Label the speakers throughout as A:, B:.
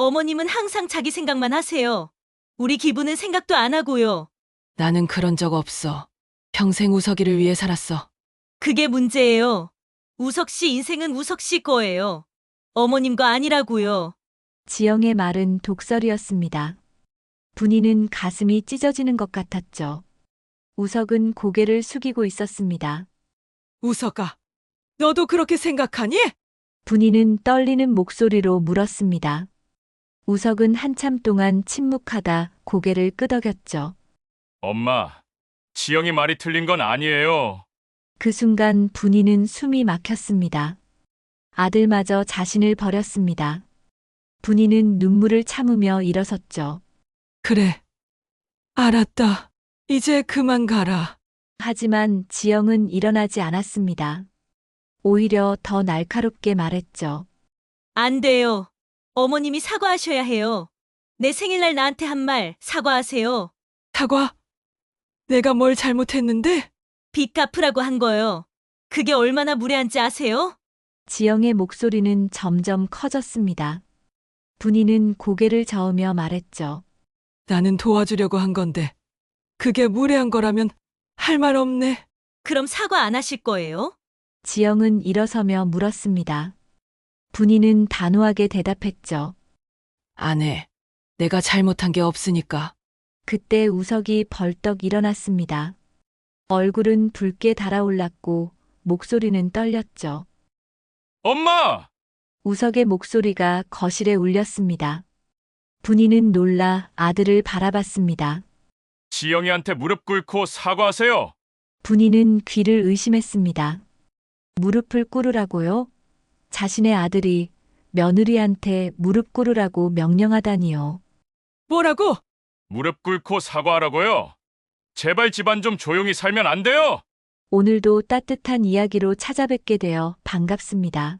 A: 어머님은 항상 자기 생각만 하세요. 우리 기분은 생각도 안 하고요.
B: 나는 그런 적 없어. 평생 우석이를 위해 살았어.
A: 그게 문제예요. 우석 씨 인생은 우석 씨 거예요. 어머님과 아니라고요.
C: 지영의 말은 독설이었습니다. 분이는 가슴이 찢어지는 것 같았죠. 우석은 고개를 숙이고 있었습니다.
B: 우석아, 너도 그렇게 생각하니?
C: 분이는 떨리는 목소리로 물었습니다. 우석은 한참 동안 침묵하다 고개를 끄덕였죠.
D: 엄마, 지영이 말이 틀린 건 아니에요.
C: 그 순간 분이는 숨이 막혔습니다. 아들마저 자신을 버렸습니다. 분이는 눈물을 참으며 일어섰죠.
B: 그래. 알았다. 이제 그만 가라.
C: 하지만 지영은 일어나지 않았습니다. 오히려 더 날카롭게 말했죠.
A: 안 돼요. 어머님이 사과하셔야 해요. 내 생일날 나한테 한 말 사과하세요.
B: 사과? 내가 뭘 잘못했는데?
A: 빚 갚으라고 한 거요. 그게 얼마나 무례한지 아세요?
C: 지영의 목소리는 점점 커졌습니다. 분이는 고개를 저으며 말했죠.
B: 나는 도와주려고 한 건데. 그게 무례한 거라면 할 말 없네.
A: 그럼 사과 안 하실 거예요?
C: 지영은 일어서며 물었습니다. 분이는 단호하게 대답했죠.
B: 안 해. 내가 잘못한 게 없으니까.
C: 그때 우석이 벌떡 일어났습니다. 얼굴은 붉게 달아올랐고 목소리는 떨렸죠.
D: 엄마!
C: 우석의 목소리가 거실에 울렸습니다. 분이는 놀라 아들을 바라봤습니다.
D: 지영이한테 무릎 꿇고 사과하세요.
C: 분이는 귀를 의심했습니다. 무릎을 꿇으라고요? 자신의 아들이 며느리한테 무릎 꿇으라고 명령하다니요.
B: 뭐라고?
D: 무릎 꿇고 사과하라고요. 제발 집안 좀 조용히 살면 안 돼요.
C: 오늘도 따뜻한 이야기로 찾아뵙게 되어 반갑습니다.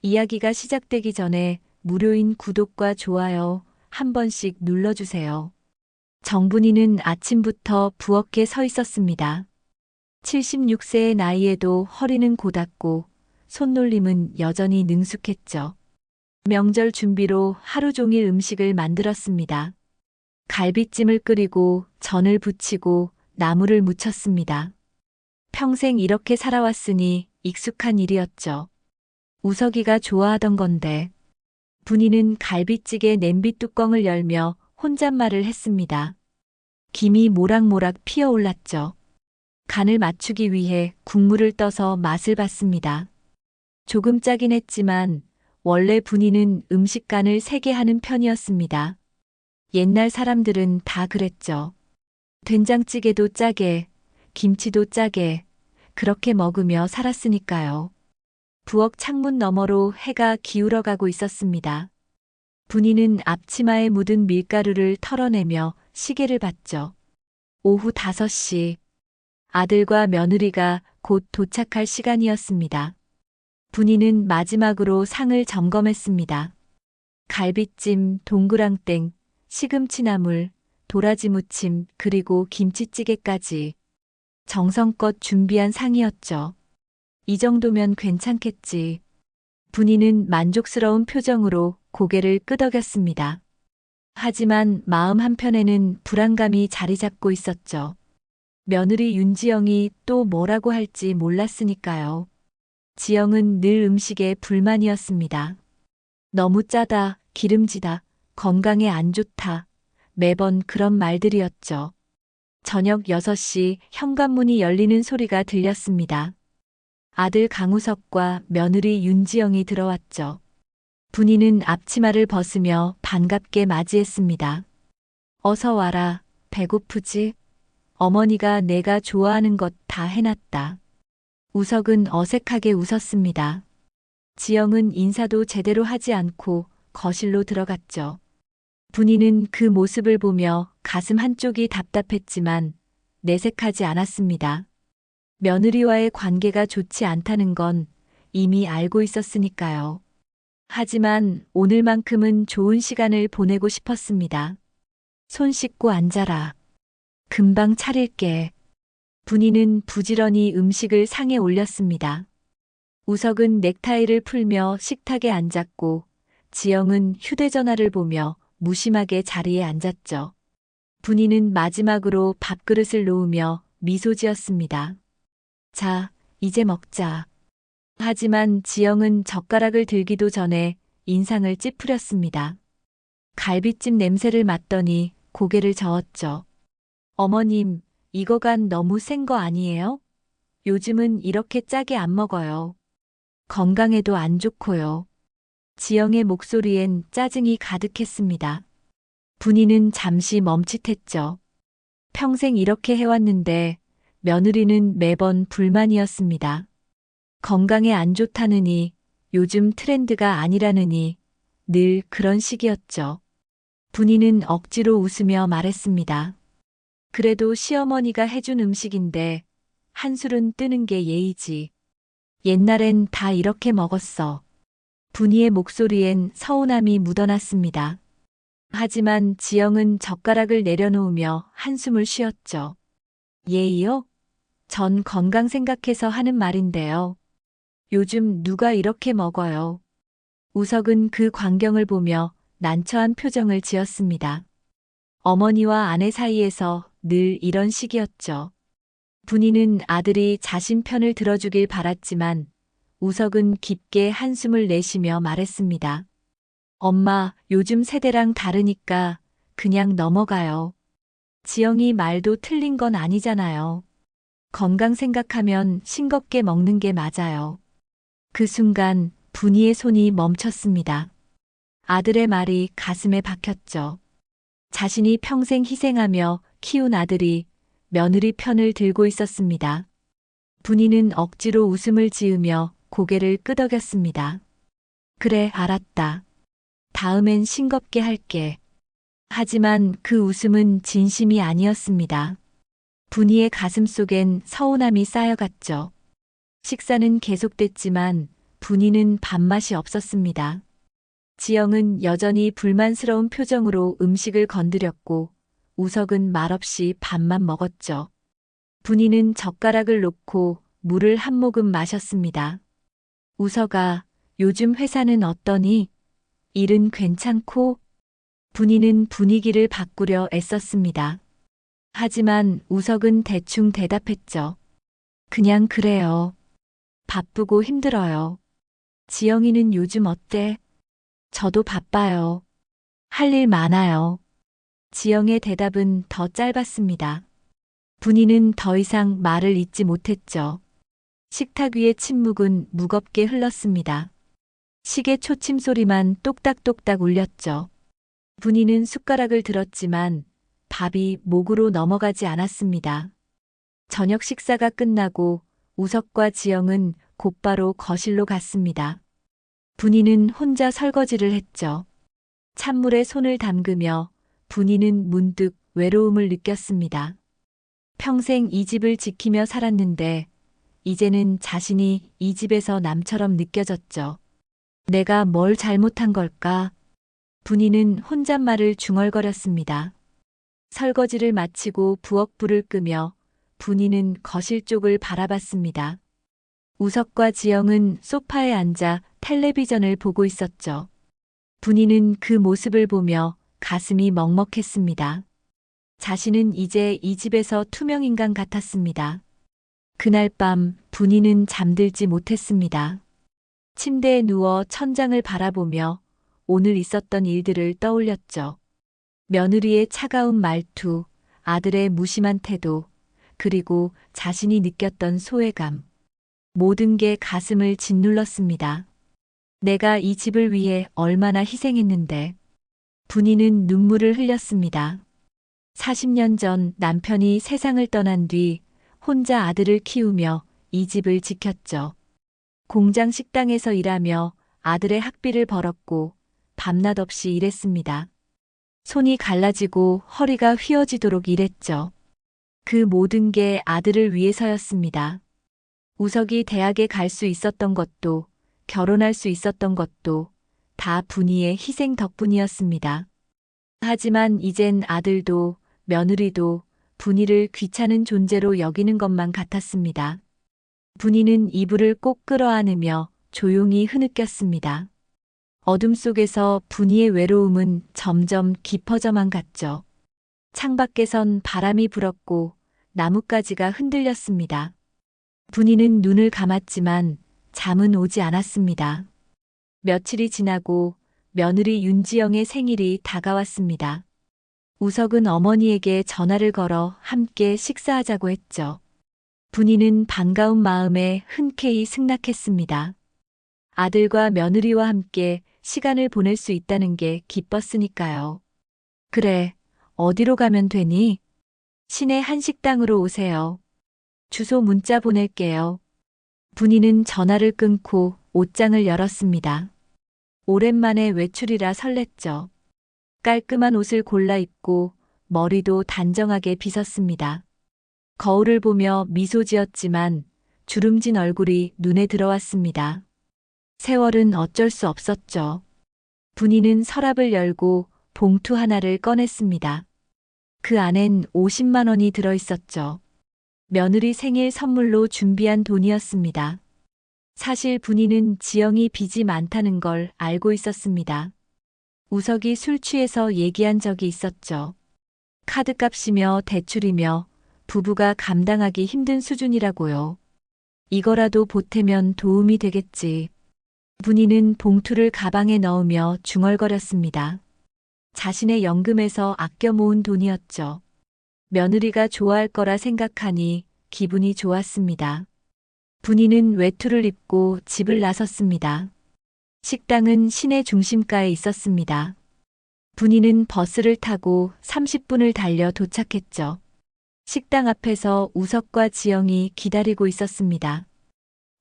C: 이야기가 시작되기 전에 무료인 구독과 좋아요 한 번씩 눌러주세요. 정분이는 아침부터 부엌에 서 있었습니다. 76세의 나이에도 허리는 곧았고 손놀림은 여전히 능숙했죠. 명절 준비로 하루 종일 음식을 만들었습니다. 갈비찜을 끓이고 전을 부치고 나물을 무쳤습니다. 평생 이렇게 살아왔으니 익숙한 일이었죠. 우석이가 좋아하던 건데. 분이는 갈비찌개 냄비 뚜껑을 열며 혼잣말을 했습니다. 김이 모락모락 피어올랐죠. 간을 맞추기 위해 국물을 떠서 맛을 봤습니다. 조금 짜긴 했지만 원래 분이는 음식간을 세게 하는 편이었습니다. 옛날 사람들은 다 그랬죠. 된장찌개도 짜게, 김치도 짜게, 그렇게 먹으며 살았으니까요. 부엌 창문 너머로 해가 기울어가고 있었습니다. 분이는 앞치마에 묻은 밀가루를 털어내며 시계를 봤죠. 오후 5시. 아들과 며느리가 곧 도착할 시간이었습니다. 분이는 마지막으로 상을 점검했습니다. 갈비찜, 동그랑땡, 시금치나물, 도라지 무침, 그리고 김치찌개까지 정성껏 준비한 상이었죠. 이 정도면 괜찮겠지. 분이는 만족스러운 표정으로 고개를 끄덕였습니다. 하지만 마음 한편에는 불안감이 자리 잡고 있었죠. 며느리 윤지영이 또 뭐라고 할지 몰랐으니까요. 지영은 늘 음식에 불만이었습니다. 너무 짜다, 기름지다, 건강에 안 좋다. 매번 그런 말들이었죠. 저녁 6시 현관문이 열리는 소리가 들렸습니다. 아들 강우석과 며느리 윤지영이 들어왔죠. 분이는 앞치마를 벗으며 반갑게 맞이했습니다. 어서 와라. 배고프지? 어머니가 내가 좋아하는 것 다 해놨다. 우석은 어색하게 웃었습니다. 지영은 인사도 제대로 하지 않고 거실로 들어갔죠. 분이는 그 모습을 보며 가슴 한쪽이 답답했지만 내색하지 않았습니다. 며느리와의 관계가 좋지 않다는 건 이미 알고 있었으니까요. 하지만 오늘만큼은 좋은 시간을 보내고 싶었습니다. 손 씻고 앉아라. 금방 차릴게. 분이는 부지런히 음식을 상에 올렸습니다. 우석은 넥타이를 풀며 식탁에 앉았고 지영은 휴대전화를 보며 무심하게 자리에 앉았죠. 분이는 마지막으로 밥그릇을 놓으며 미소 지었습니다. 자, 이제 먹자. 하지만 지영은 젓가락을 들기도 전에 인상을 찌푸렸습니다. 갈비찜 냄새를 맡더니 고개를 저었죠. 어머님, 이거 간 너무 센 거 아니에요? 요즘은 이렇게 짜게 안 먹어요. 건강에도 안 좋고요. 지영의 목소리엔 짜증이 가득했습니다. 분이는 잠시 멈칫했죠. 평생 이렇게 해왔는데 며느리는 매번 불만이었습니다. 건강에 안 좋다느니, 요즘 트렌드가 아니라느니 늘 그런 식이었죠. 분이는 억지로 웃으며 말했습니다. 그래도 시어머니가 해준 음식인데 한술은 뜨는 게 예의지. 옛날엔 다 이렇게 먹었어. 분이의 목소리엔 서운함이 묻어났습니다. 하지만 지영은 젓가락을 내려놓으며 한숨을 쉬었죠. 예의요? 전 건강 생각해서 하는 말인데요. 요즘 누가 이렇게 먹어요? 우석은 그 광경을 보며 난처한 표정을 지었습니다. 어머니와 아내 사이에서 늘 이런 식이었죠. 분이는 아들이 자신 편을 들어주길 바랐지만 우석은 깊게 한숨을 내쉬며 말했습니다. 엄마, 요즘 세대랑 다르니까 그냥 넘어가요. 지영이 말도 틀린 건 아니잖아요. 건강 생각하면 싱겁게 먹는 게 맞아요. 그 순간 분이의 손이 멈췄습니다. 아들의 말이 가슴에 박혔죠. 자신이 평생 희생하며 키운 아들이 며느리 편을 들고 있었습니다. 분이는 억지로 웃음을 지으며 고개를 끄덕였습니다. 그래, 알았다. 다음엔 싱겁게 할게. 하지만 그 웃음은 진심이 아니었습니다. 분이의 가슴 속엔 서운함이 쌓여갔죠. 식사는 계속됐지만 분이는 밥맛이 없었습니다. 지영은 여전히 불만스러운 표정으로 음식을 건드렸고 우석은 말없이 밥만 먹었죠. 분이는 젓가락을 놓고 물을 한 모금 마셨습니다. 우석아, 요즘 회사는 어떠니? 일은 괜찮고? 분이는 분위기를 바꾸려 애썼습니다. 하지만 우석은 대충 대답했죠. 그냥 그래요. 바쁘고 힘들어요. 지영이는 요즘 어때? 저도 바빠요. 할 일 많아요. 지영의 대답은 더 짧았습니다. 분이는 더 이상 말을 잇지 못했죠. 식탁 위의 침묵은 무겁게 흘렀습니다. 시계 초침 소리만 똑딱똑딱 울렸죠. 분이는 숟가락을 들었지만 밥이 목으로 넘어가지 않았습니다. 저녁 식사가 끝나고 우석과 지영은 곧바로 거실로 갔습니다. 분이는 혼자 설거지를 했죠. 찬물에 손을 담그며 분이는 문득 외로움을 느꼈습니다. 평생 이 집을 지키며 살았는데 이제는 자신이 이 집에서 남처럼 느껴졌죠. 내가 뭘 잘못한 걸까? 분이는 혼잣말을 중얼거렸습니다. 설거지를 마치고 부엌불을 끄며 분이는 거실 쪽을 바라봤습니다. 우석과 지영은 소파에 앉아 텔레비전을 보고 있었죠. 분이는 그 모습을 보며 가슴이 먹먹했습니다. 자신은 이제 이 집에서 투명인간 같았습니다. 그날 밤 분이는 잠들지 못했습니다. 침대에 누워 천장을 바라보며 오늘 있었던 일들을 떠올렸죠. 며느리의 차가운 말투, 아들의 무심한 태도, 그리고 자신이 느꼈던 소외감. 모든 게 가슴을 짓눌렀습니다. 내가 이 집을 위해 얼마나 희생했는데. 분이는 눈물을 흘렸습니다. 40년 전 남편이 세상을 떠난 뒤 혼자 아들을 키우며 이 집을 지켰죠. 공장 식당에서 일하며 아들의 학비를 벌었고 밤낮 없이 일했습니다. 손이 갈라지고 허리가 휘어지도록 일했죠. 그 모든 게 아들을 위해서였습니다. 우석이 대학에 갈 수 있었던 것도 결혼할 수 있었던 것도 다 분이의 희생 덕분이었습니다. 하지만 이젠 아들도 며느리도 분이를 귀찮은 존재로 여기는 것만 같았습니다. 분이는 이불을 꼭 끌어안으며 조용히 흐느꼈습니다. 어둠 속에서 분이의 외로움은 점점 깊어져만 갔죠. 창밖에선 바람이 불었고 나뭇가지가 흔들렸습니다. 분이는 눈을 감았지만 잠은 오지 않았습니다. 며칠이 지나고 며느리 윤지영의 생일이 다가왔습니다. 우석은 어머니에게 전화를 걸어 함께 식사하자고 했죠. 분이는 반가운 마음에 흔쾌히 승낙했습니다. 아들과 며느리와 함께 시간을 보낼 수 있다는 게 기뻤으니까요. 그래, 어디로 가면 되니? 시내 한식당으로 오세요. 주소 문자 보낼게요. 분이는 전화를 끊고 옷장을 열었습니다. 오랜만에 외출이라 설렜죠. 깔끔한 옷을 골라 입고 머리도 단정하게 빗었습니다. 거울을 보며 미소 지었지만 주름진 얼굴이 눈에 들어왔습니다. 세월은 어쩔 수 없었죠. 분이는 서랍을 열고 봉투 하나를 꺼냈습니다. 그 안엔 50만 원이 들어 있었죠. 며느리 생일 선물로 준비한 돈이었습니다. 사실 분이는 지영이 빚이 많다는 걸 알고 있었습니다. 우석이 술 취해서 얘기한 적이 있었죠. 카드값이며 대출이며 부부가 감당하기 힘든 수준이라고요. 이거라도 보태면 도움이 되겠지. 분이는 봉투를 가방에 넣으며 중얼거렸습니다. 자신의 연금에서 아껴 모은 돈이었죠. 며느리가 좋아할 거라 생각하니 기분이 좋았습니다. 분이는 외투를 입고 집을 나섰습니다. 식당은 시내 중심가에 있었습니다. 분이는 버스를 타고 30분을 달려 도착했죠. 식당 앞에서 우석과 지영이 기다리고 있었습니다.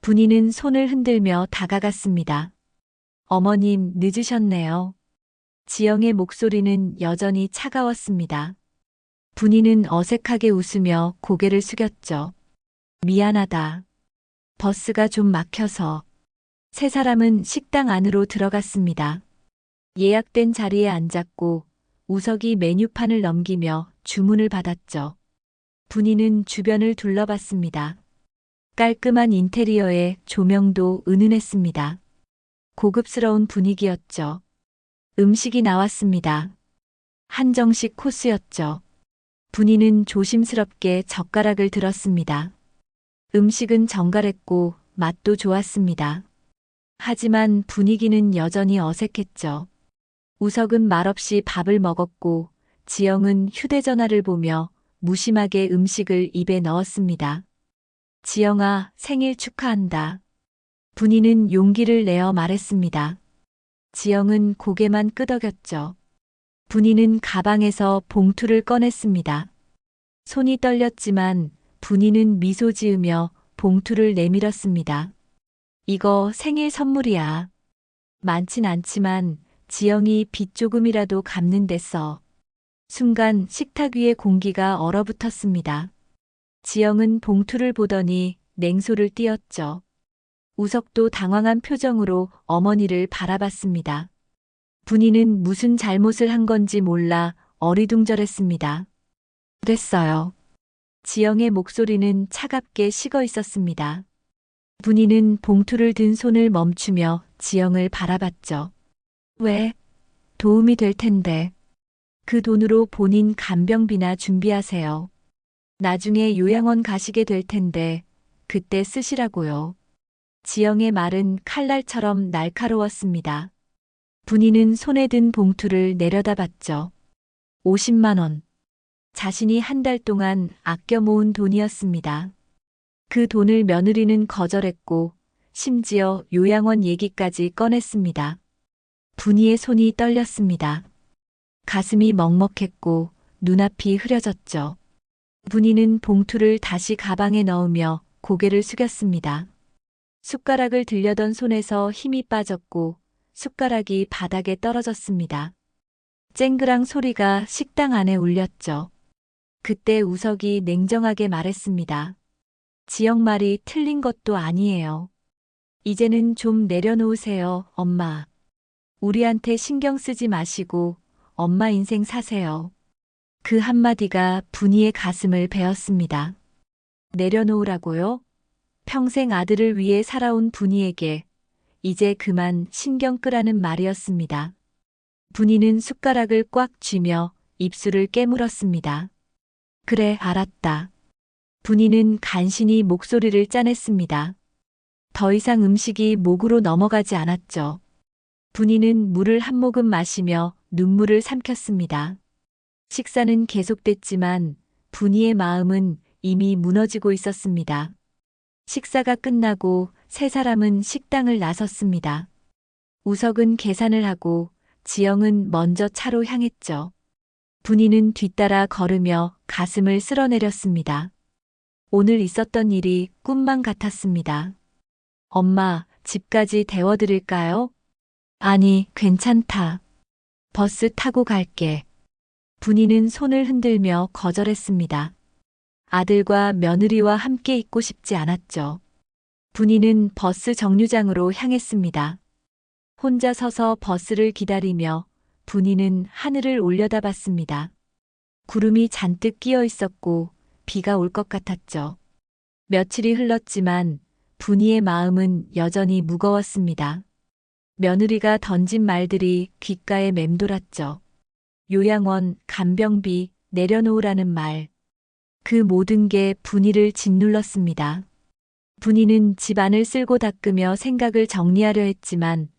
C: 분이는 손을 흔들며 다가갔습니다. 어머님, 늦으셨네요. 지영의 목소리는 여전히 차가웠습니다. 분이는 어색하게 웃으며 고개를 숙였죠. 미안하다. 버스가 좀 막혀서. 세 사람은 식당 안으로 들어갔습니다. 예약된 자리에 앉았고 우석이 메뉴판을 넘기며 주문을 받았죠. 분이는 주변을 둘러봤습니다. 깔끔한 인테리어에 조명도 은은했습니다. 고급스러운 분위기였죠. 음식이 나왔습니다. 한정식 코스였죠. 분이는 조심스럽게 젓가락을 들었습니다. 음식은 정갈했고 맛도 좋았습니다. 하지만 분위기는 여전히 어색했죠. 우석은 말없이 밥을 먹었고 지영은 휴대전화를 보며 무심하게 음식을 입에 넣었습니다. 지영아, 생일 축하한다. 분이는 용기를 내어 말했습니다. 지영은 고개만 끄덕였죠. 분이는 가방에서 봉투를 꺼냈습니다. 손이 떨렸지만 분이는 미소 지으며 봉투를 내밀었습니다. 이거 생일 선물이야. 많진 않지만 지영이 빚 조금이라도 갚는 데 써. 순간 식탁 위의 공기가 얼어붙었습니다. 지영은 봉투를 보더니 냉소를 띄었죠. 우석도 당황한 표정으로 어머니를 바라봤습니다. 분이는 무슨 잘못을 한 건지 몰라 어리둥절했습니다. 됐어요. 지영의 목소리는 차갑게 식어 있었습니다. 분이는 봉투를 든 손을 멈추며 지영을 바라봤죠. 왜? 도움이 될 텐데. 그 돈으로 본인 간병비나 준비하세요. 나중에 요양원 가시게 될 텐데 그때 쓰시라고요. 지영의 말은 칼날처럼 날카로웠습니다. 분이는 손에 든 봉투를 내려다봤죠. 50만 원. 자신이 한 달 동안 아껴 모은 돈이었습니다. 그 돈을 며느리는 거절했고 심지어 요양원 얘기까지 꺼냈습니다. 분이의 손이 떨렸습니다. 가슴이 먹먹했고 눈앞이 흐려졌죠. 분이는 봉투를 다시 가방에 넣으며 고개를 숙였습니다. 숟가락을 들려던 손에서 힘이 빠졌고 숟가락이 바닥에 떨어졌습니다. 쨍그랑 소리가 식당 안에 울렸죠. 그때 우석이 냉정하게 말했습니다. 지영 말이 틀린 것도 아니에요. 이제는 좀 내려놓으세요, 엄마. 우리한테 신경 쓰지 마시고 엄마 인생 사세요. 그 한마디가 분이의 가슴을 베었습니다. 내려놓으라고요? 평생 아들을 위해 살아온 분이에게 이제 그만 신경 끄라는 말이었습니다. 분이는 숟가락을 꽉 쥐며 입술을 깨물었습니다. 그래, 알았다. 분이는 간신히 목소리를 짜냈습니다. 더 이상 음식이 목으로 넘어가지 않았죠. 분이는 물을 한 모금 마시며 눈물을 삼켰습니다. 식사는 계속됐지만 분이의 마음은 이미 무너지고 있었습니다. 식사가 끝나고 세 사람은 식당을 나섰습니다. 우석은 계산을 하고 지영은 먼저 차로 향했죠. 분이는 뒤따라 걸으며 가슴을 쓸어내렸습니다. 오늘 있었던 일이 꿈만 같았습니다. 엄마, 집까지 데워드릴까요? 아니, 괜찮다. 버스 타고 갈게. 분이는 손을 흔들며 거절했습니다. 아들과 며느리와 함께 있고 싶지 않았죠. 분이는 버스 정류장으로 향했습니다. 혼자 서서 버스를 기다리며 분이는 하늘을 올려다봤습니다. 구름이 잔뜩 끼어 있었고 비가 올 것 같았죠. 며칠이 흘렀지만 분이의 마음은 여전히 무거웠습니다. 며느리가 던진 말들이 귓가에 맴돌았죠. 요양원, 간병비, 내려놓으라는 말. 그 모든 게 분이를 짓눌렀습니다. 분이는 집안을 쓸고 닦으며 생각을 정리하려 했지만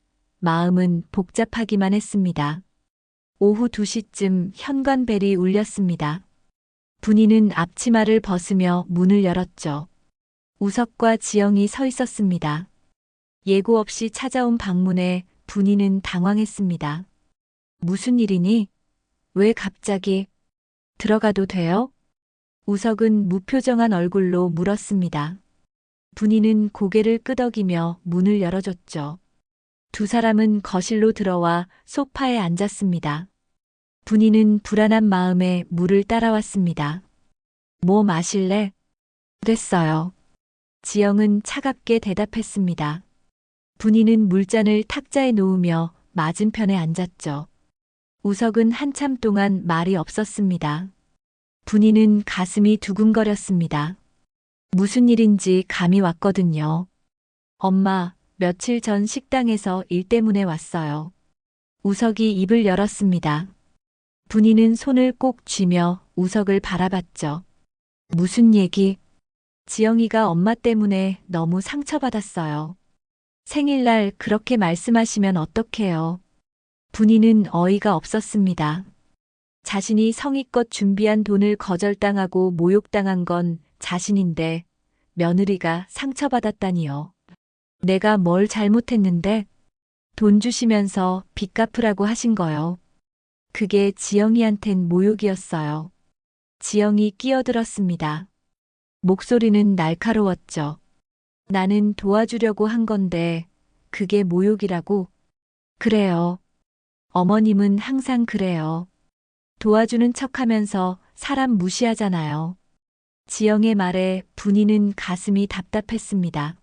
C: 마음은 복잡하기만 했습니다. 오후 2시쯤 현관벨이 울렸습니다. 분이는 앞치마를 벗으며 문을 열었죠. 우석과 지영이 서 있었습니다. 예고 없이 찾아온 방문에 분이는 당황했습니다. 무슨 일이니? 왜 갑자기? 들어가도 돼요? 우석은 무표정한 얼굴로 물었습니다. 분이는 고개를 끄덕이며 문을 열어줬죠. 두 사람은 거실로 들어와 소파에 앉았습니다. 분이는 불안한 마음에 물을 따라왔습니다. 뭐 마실래? 됐어요. 지영은 차갑게 대답했습니다. 분이는 물잔을 탁자에 놓으며 맞은편에 앉았죠. 우석은 한참 동안 말이 없었습니다. 분이는 가슴이 두근거렸습니다. 무슨 일인지 감이 왔거든요. 엄마, 며칠 전 식당에서 일 때문에 왔어요. 우석이 입을 열었습니다. 분이는 손을 꼭 쥐며 우석을 바라봤죠. 무슨 얘기? 지영이가 엄마 때문에 너무 상처받았어요. 생일날 그렇게 말씀하시면 어떡해요? 분이는 어이가 없었습니다. 자신이 성의껏 준비한 돈을 거절당하고 모욕당한 건 자신인데 며느리가 상처받았다니요. 내가 뭘 잘못했는데? 돈 주시면서 빚 갚으라고 하신 거요. 그게 지영이한텐 모욕이었어요. 지영이 끼어들었습니다. 목소리는 날카로웠죠. 나는 도와주려고 한 건데 그게 모욕이라고? 그래요. 어머님은 항상 그래요. 도와주는 척하면서 사람 무시하잖아요. 지영의 말에 분이는 가슴이 답답했습니다.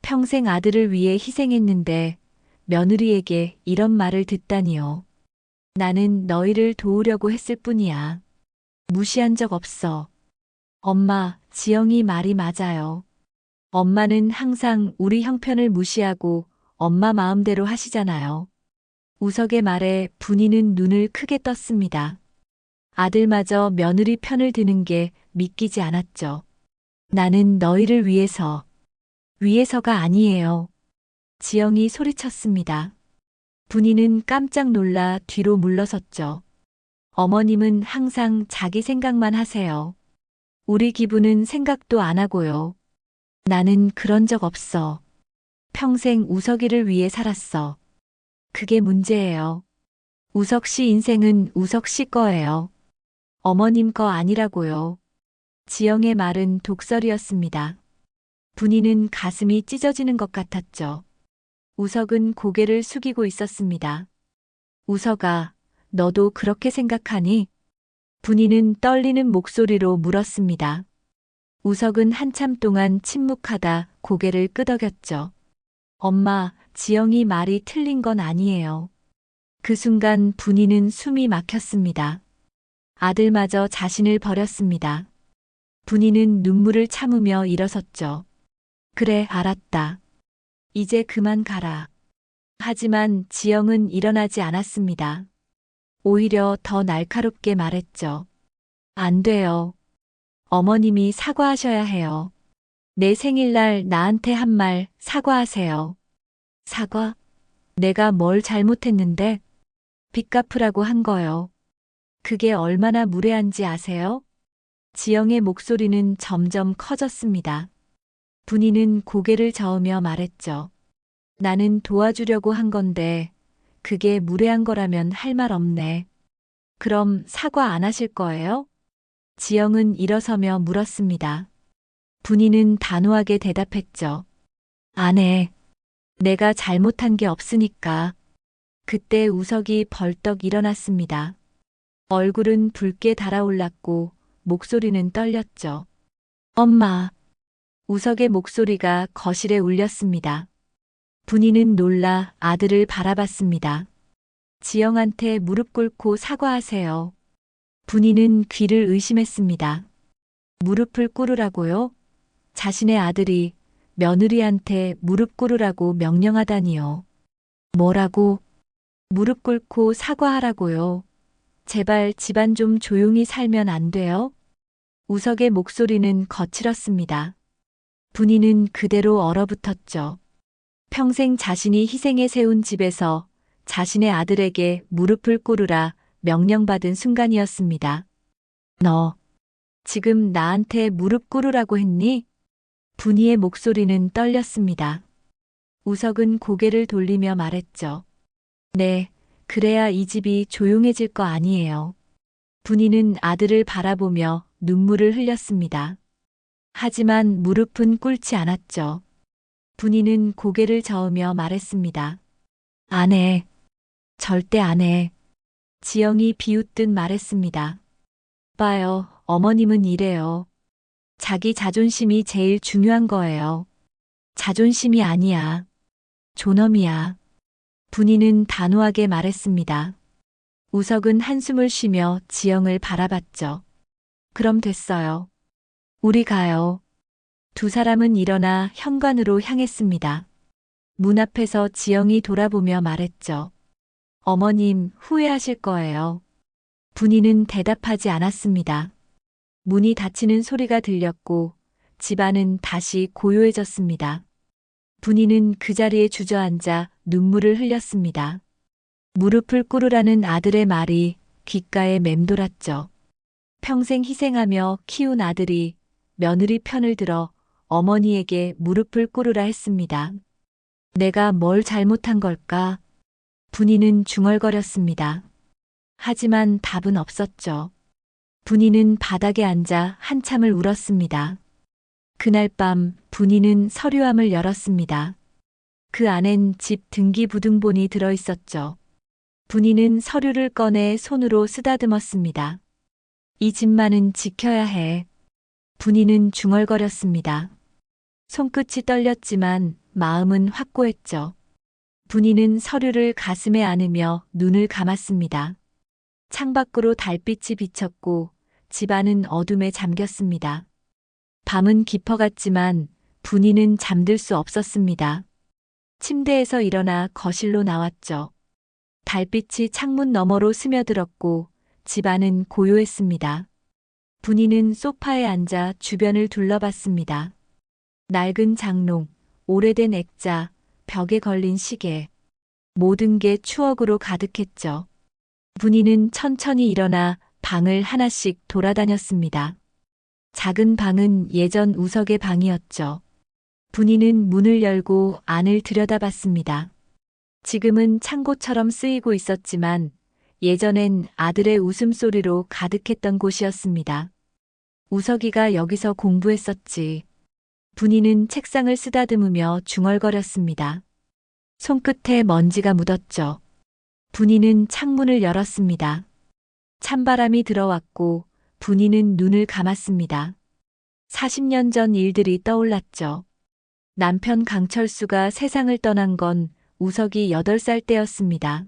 C: 평생 아들을 위해 희생했는데 며느리에게 이런 말을 듣다니요. 나는 너희를 도우려고 했을 뿐이야. 무시한 적 없어. 엄마, 지영이 말이 맞아요. 엄마는 항상 우리 형편을 무시하고 엄마 마음대로 하시잖아요. 우석의 말에 분이는 눈을 크게 떴습니다. 아들마저 며느리 편을 드는 게 믿기지 않았죠. 나는 너희를 위해서가 아니에요. 지영이 소리쳤습니다. 분이는 깜짝 놀라 뒤로 물러섰죠. 어머님은 항상 자기 생각만 하세요. 우리 기분은 생각도 안 하고요. 나는 그런 적 없어. 평생 우석이를 위해 살았어. 그게 문제예요. 우석 씨 인생은 우석 씨 거예요. 어머님 거 아니라고요. 지영의 말은 독설이었습니다. 분이는 가슴이 찢어지는 것 같았죠. 우석은 고개를 숙이고 있었습니다. 우석아, 너도 그렇게 생각하니? 분이는 떨리는 목소리로 물었습니다. 우석은 한참 동안 침묵하다 고개를 끄덕였죠. 엄마, 지영이 말이 틀린 건 아니에요. 그 순간 분이는 숨이 막혔습니다. 아들마저 자신을 버렸습니다. 분이는 눈물을 참으며 일어섰죠. 그래, 알았다. 이제 그만 가라. 하지만 지영은 일어나지 않았습니다. 오히려 더 날카롭게 말했죠. 안 돼요. 어머님이 사과하셔야 해요. 내 생일날 나한테 한 말 사과하세요. 사과? 내가 뭘 잘못했는데? 빚 갚으라고 한 거요. 그게 얼마나 무례한지 아세요? 지영의 목소리는 점점 커졌습니다. 분이는 고개를 저으며 말했죠. 나는 도와주려고 한 건데 그게 무례한 거라면 할 말 없네. 그럼 사과 안 하실 거예요? 지영은 일어서며 물었습니다. 분이는 단호하게 대답했죠. 안 해. 내가 잘못한 게 없으니까. 그때 우석이 벌떡 일어났습니다. 얼굴은 붉게 달아올랐고 목소리는 떨렸죠. 엄마. 우석의 목소리가 거실에 울렸습니다. 분이는 놀라 아들을 바라봤습니다. 지영한테 무릎 꿇고 사과하세요. 분이는 귀를 의심했습니다. 무릎을 꿇으라고요? 자신의 아들이 며느리한테 무릎 꿇으라고 명령하다니요. 뭐라고? 무릎 꿇고 사과하라고요. 제발 집안 좀 조용히 살면 안 돼요? 우석의 목소리는 거칠었습니다. 분이는 그대로 얼어붙었죠. 평생 자신이 희생해 세운 집에서 자신의 아들에게 무릎을 꿇으라 명령받은 순간이었습니다. 너, 지금 나한테 무릎 꿇으라고 했니? 분이의 목소리는 떨렸습니다. 우석은 고개를 돌리며 말했죠. 네, 그래야 이 집이 조용해질 거 아니에요. 분이는 아들을 바라보며 눈물을 흘렸습니다. 하지만 무릎은 꿇지 않았죠. 분이는 고개를 저으며 말했습니다. 안 해. 절대 안 해. 지영이 비웃듯 말했습니다. 봐요, 어머님은 이래요. 자기 자존심이 제일 중요한 거예요. 자존심이 아니야. 존엄이야. 분이는 단호하게 말했습니다. 우석은 한숨을 쉬며 지영을 바라봤죠. 그럼 됐어요. 우리 가요. 두 사람은 일어나 현관으로 향했습니다. 문 앞에서 지영이 돌아보며 말했죠. 어머님 후회하실 거예요. 분이는 대답하지 않았습니다. 문이 닫히는 소리가 들렸고 집안은 다시 고요해졌습니다. 분이는 그 자리에 주저앉아 눈물을 흘렸습니다. 무릎을 꿇으라는 아들의 말이 귓가에 맴돌았죠. 평생 희생하며 키운 아들이 며느리 편을 들어 어머니에게 무릎을 꿇으라 했습니다. 내가 뭘 잘못한 걸까? 분이는 중얼거렸습니다. 하지만 답은 없었죠. 분이는 바닥에 앉아 한참을 울었습니다. 그날 밤 분이는 서류함을 열었습니다. 그 안엔 집 등기부등본이 들어있었죠. 분이는 서류를 꺼내 손으로 쓰다듬었습니다. 이 집만은 지켜야 해. 분이는 중얼거렸습니다. 손끝이 떨렸지만 마음은 확고했죠. 분이는 서류를 가슴에 안으며 눈을 감았습니다. 창밖으로 달빛이 비쳤고 집안은 어둠에 잠겼습니다. 밤은 깊어갔지만 분이는 잠들 수 없었습니다. 침대에서 일어나 거실로 나왔죠. 달빛이 창문 너머로 스며들었고 집안은 고요했습니다. 분이는 소파에 앉아 주변을 둘러봤습니다. 낡은 장롱, 오래된 액자, 벽에 걸린 시계. 모든 게 추억으로 가득했죠. 분이는 천천히 일어나 방을 하나씩 돌아다녔습니다. 작은 방은 예전 우석의 방이었죠. 분이는 문을 열고 안을 들여다봤습니다. 지금은 창고처럼 쓰이고 있었지만 예전엔 아들의 웃음소리로 가득했던 곳이었습니다. 우석이가 여기서 공부했었지. 분이는 책상을 쓰다듬으며 중얼거렸습니다. 손끝에 먼지가 묻었죠. 분이는 창문을 열었습니다. 찬바람이 들어왔고 분이는 눈을 감았습니다. 40년 전 일들이 떠올랐죠. 남편 강철수가 세상을 떠난 건 우석이 8살 때였습니다.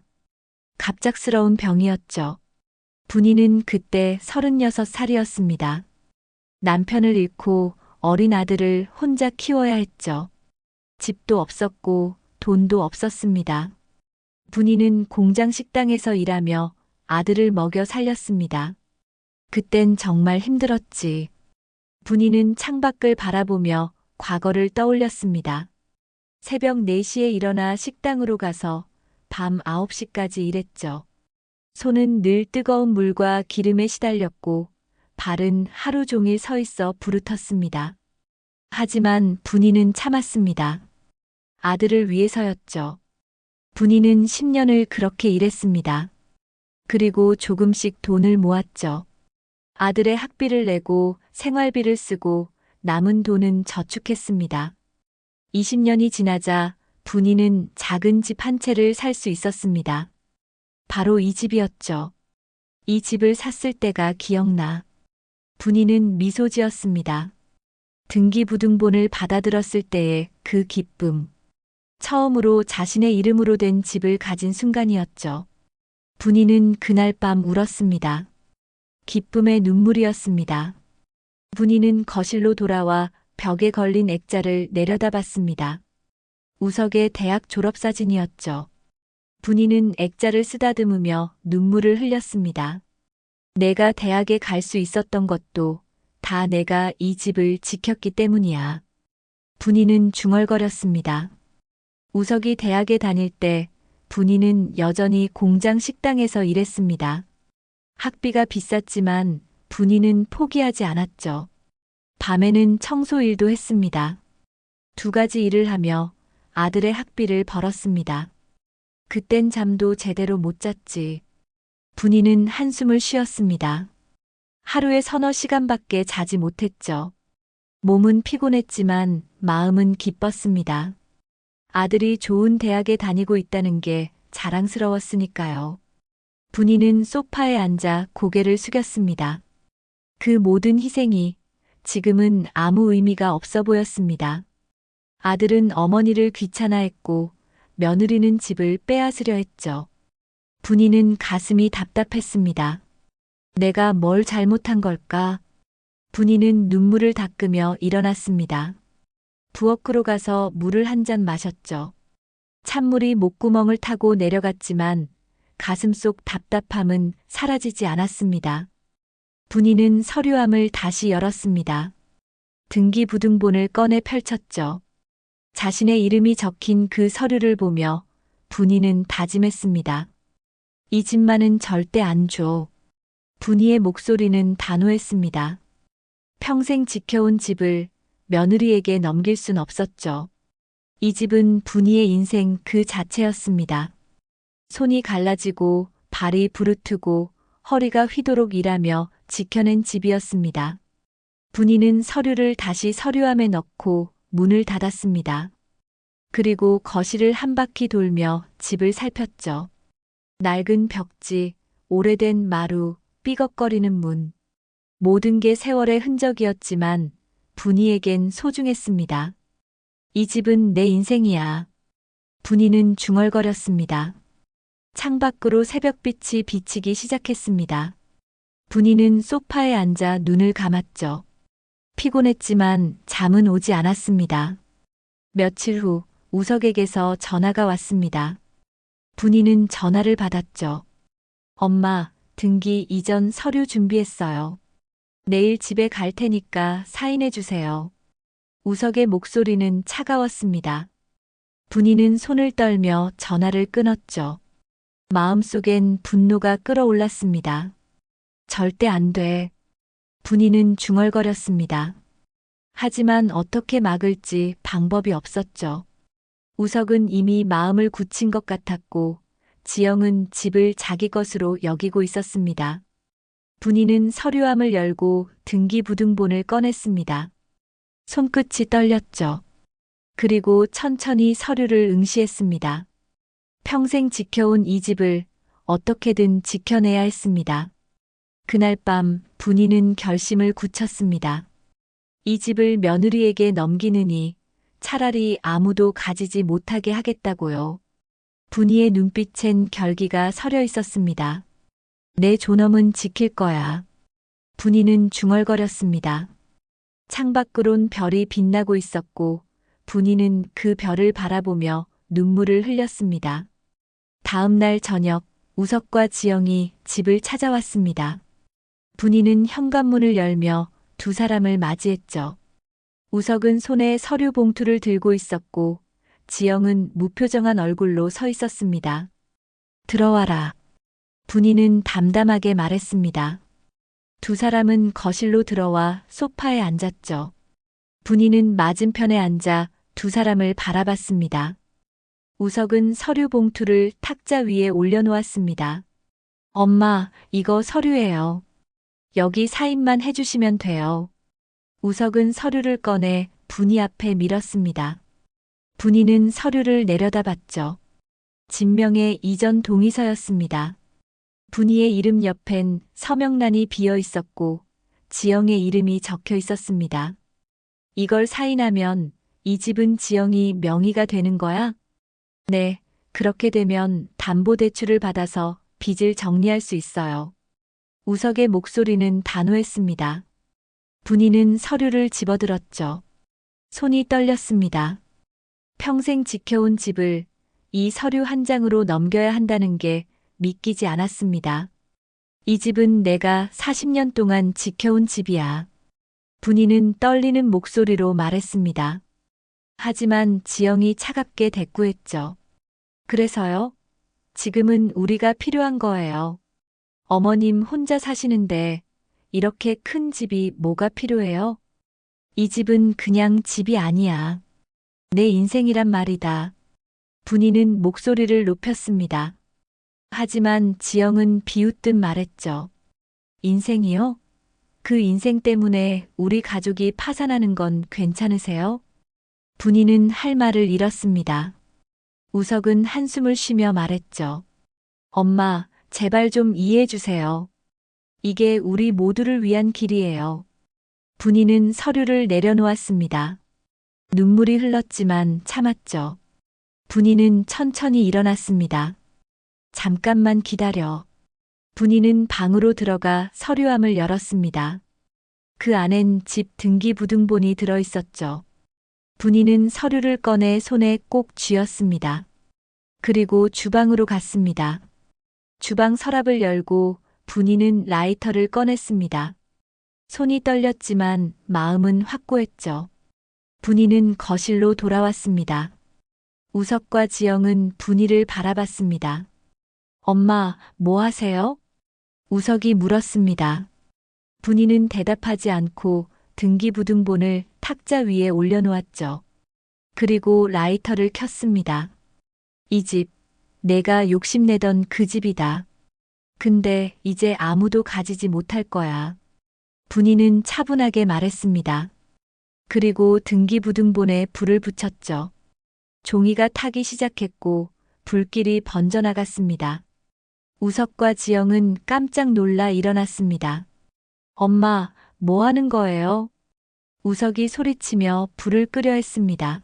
C: 갑작스러운 병이었죠. 분이는 그때 36살이었습니다. 남편을 잃고 어린 아들을 혼자 키워야 했죠. 집도 없었고 돈도 없었습니다. 분이는 공장 식당에서 일하며 아들을 먹여 살렸습니다. 그땐 정말 힘들었지. 분이는 창밖을 바라보며 과거를 떠올렸습니다. 새벽 4시에 일어나 식당으로 가서 밤 9시까지 일했죠. 손은 늘 뜨거운 물과 기름에 시달렸고 발은 하루 종일 서 있어 부르텄습니다. 하지만 분이는 참았습니다. 아들을 위해서였죠. 분이는 10년을 그렇게 일했습니다. 그리고 조금씩 돈을 모았죠. 아들의 학비를 내고 생활비를 쓰고 남은 돈은 저축했습니다. 20년이 지나자 분이는 작은 집 한 채를 살 수 있었습니다. 바로 이 집이었죠. 이 집을 샀을 때가 기억나. 분이는 미소 지었습니다. 등기부등본을 받아들었을 때의 그 기쁨. 처음으로 자신의 이름으로 된 집을 가진 순간이었죠. 분이는 그날 밤 울었습니다. 기쁨의 눈물이었습니다. 분이는 거실로 돌아와 벽에 걸린 액자를 내려다봤습니다. 우석의 대학 졸업사진이었죠. 분이는 액자를 쓰다듬으며 눈물을 흘렸습니다. 내가 대학에 갈 수 있었던 것도 다 내가 이 집을 지켰기 때문이야. 분이는 중얼거렸습니다. 우석이 대학에 다닐 때 분이는 여전히 공장 식당에서 일했습니다. 학비가 비쌌지만 분이는 포기하지 않았죠. 밤에는 청소 일도 했습니다. 2가지 일을 하며 아들의 학비를 벌었습니다. 그땐 잠도 제대로 못 잤지. 분이는 한숨을 쉬었습니다. 하루에 서너 시간밖에 자지 못했죠. 몸은 피곤했지만 마음은 기뻤습니다. 아들이 좋은 대학에 다니고 있다는 게 자랑스러웠으니까요. 분이는 소파에 앉아 고개를 숙였습니다. 그 모든 희생이 지금은 아무 의미가 없어 보였습니다. 아들은 어머니를 귀찮아했고 며느리는 집을 빼앗으려 했죠. 분이는 가슴이 답답했습니다. 내가 뭘 잘못한 걸까? 분이는 눈물을 닦으며 일어났습니다. 부엌으로 가서 물을 한 잔 마셨죠. 찬물이 목구멍을 타고 내려갔지만 가슴속 답답함은 사라지지 않았습니다. 분이는 서류함을 다시 열었습니다. 등기부등본을 꺼내 펼쳤죠. 자신의 이름이 적힌 그 서류를 보며 분이는 다짐했습니다. 이 집만은 절대 안 줘. 분이의 목소리는 단호했습니다. 평생 지켜온 집을 며느리에게 넘길 순 없었죠. 이 집은 분이의 인생 그 자체였습니다. 손이 갈라지고 발이 부르트고 허리가 휘도록 일하며 지켜낸 집이었습니다. 분이는 서류를 다시 서류함에 넣고 문을 닫았습니다. 그리고 거실을 한 바퀴 돌며 집을 살폈죠. 낡은 벽지, 오래된 마루, 삐걱거리는 문. 모든 게 세월의 흔적이었지만 분이에겐 소중했습니다. 이 집은 내 인생이야. 분이는 중얼거렸습니다. 창밖으로 새벽빛이 비치기 시작했습니다. 분이는 소파에 앉아 눈을 감았죠. 피곤했지만 잠은 오지 않았습니다. 며칠 후 우석에게서 전화가 왔습니다. 분이는 전화를 받았죠. 엄마, 등기 이전 서류 준비했어요. 내일 집에 갈 테니까 사인해 주세요. 우석의 목소리는 차가웠습니다. 분이는 손을 떨며 전화를 끊었죠. 마음속엔 분노가 끓어올랐습니다. 절대 안 돼. 분이는 중얼거렸습니다. 하지만 어떻게 막을지 방법이 없었죠. 우석은 이미 마음을 굳힌 것 같았고 지영은 집을 자기 것으로 여기고 있었습니다. 분이는 서류함을 열고 등기부등본을 꺼냈습니다. 손끝이 떨렸죠. 그리고 천천히 서류를 응시했습니다. 평생 지켜온 이 집을 어떻게든 지켜내야 했습니다. 그날 밤 분이는 결심을 굳혔습니다. 이 집을 며느리에게 넘기느니 차라리 아무도 가지지 못하게 하겠다고요. 분이의 눈빛엔 결기가 서려 있었습니다. 내 존엄은 지킬 거야. 분이는 중얼거렸습니다. 창밖으론 별이 빛나고 있었고 분이는 그 별을 바라보며 눈물을 흘렸습니다. 다음 날 저녁, 우석과 지영이 집을 찾아왔습니다. 분이는 현관문을 열며 두 사람을 맞이했죠. 우석은 손에 서류 봉투를 들고 있었고, 지영은 무표정한 얼굴로 서 있었습니다. 들어와라. 분이는 담담하게 말했습니다. 두 사람은 거실로 들어와 소파에 앉았죠. 분이는 맞은편에 앉아 두 사람을 바라봤습니다. 우석은 서류 봉투를 탁자 위에 올려놓았습니다. 엄마, 이거 서류예요. 여기 사인만 해주시면 돼요. 우석은 서류를 꺼내 분이 앞에 밀었습니다. 분이는 서류를 내려다봤죠. 진명의 이전 동의서였습니다. 분이의 이름 옆엔 서명란이 비어 있었고 지영의 이름이 적혀 있었습니다. 이걸 사인하면 이 집은 지영이 명의가 되는 거야? 네, 그렇게 되면 담보대출을 받아서 빚을 정리할 수 있어요. 우석의 목소리는 단호했습니다. 분이는 서류를 집어들었죠. 손이 떨렸습니다. 평생 지켜온 집을 이 서류 한 장으로 넘겨야 한다는 게 믿기지 않았습니다. 이 집은 내가 40년 동안 지켜온 집이야. 분이는 떨리는 목소리로 말했습니다. 하지만 지영이 차갑게 대꾸했죠. 그래서요? 지금은 우리가 필요한 거예요. 어머님 혼자 사시는데 이렇게 큰 집이 뭐가 필요해요? 이 집은 그냥 집이 아니야. 내 인생이란 말이다. 분이는 목소리를 높였습니다. 하지만 지영은 비웃듯 말했죠. 인생이요? 그 인생 때문에 우리 가족이 파산하는 건 괜찮으세요? 분이는 할 말을 잃었습니다. 우석은 한숨을 쉬며 말했죠. 엄마, 제발 좀 이해해 주세요. 이게 우리 모두를 위한 길이에요. 분이는 서류를 내려놓았습니다. 눈물이 흘렀지만 참았죠. 분이는 천천히 일어났습니다. 잠깐만 기다려. 분이는 방으로 들어가 서류함을 열었습니다. 그 안엔 집 등기부등본이 들어 있었죠. 분이는 서류를 꺼내 손에 꼭 쥐었습니다. 그리고 주방으로 갔습니다. 주방 서랍을 열고 분이는 라이터를 꺼냈습니다. 손이 떨렸지만 마음은 확고했죠. 분이는 거실로 돌아왔습니다. 우석과 지영은 분이를 바라봤습니다. 엄마, 뭐 하세요? 우석이 물었습니다. 분이는 대답하지 않고 등기부등본을 탁자 위에 올려놓았죠. 그리고 라이터를 켰습니다. 이 집, 내가 욕심내던 그 집이다. 근데 이제 아무도 가지지 못할 거야. 분이는 차분하게 말했습니다. 그리고 등기부등본에 불을 붙였죠. 종이가 타기 시작했고 불길이 번져나갔습니다. 우석과 지영은 깜짝 놀라 일어났습니다. 엄마, 뭐 하는 거예요? 우석이 소리치며 불을 끄려 했습니다.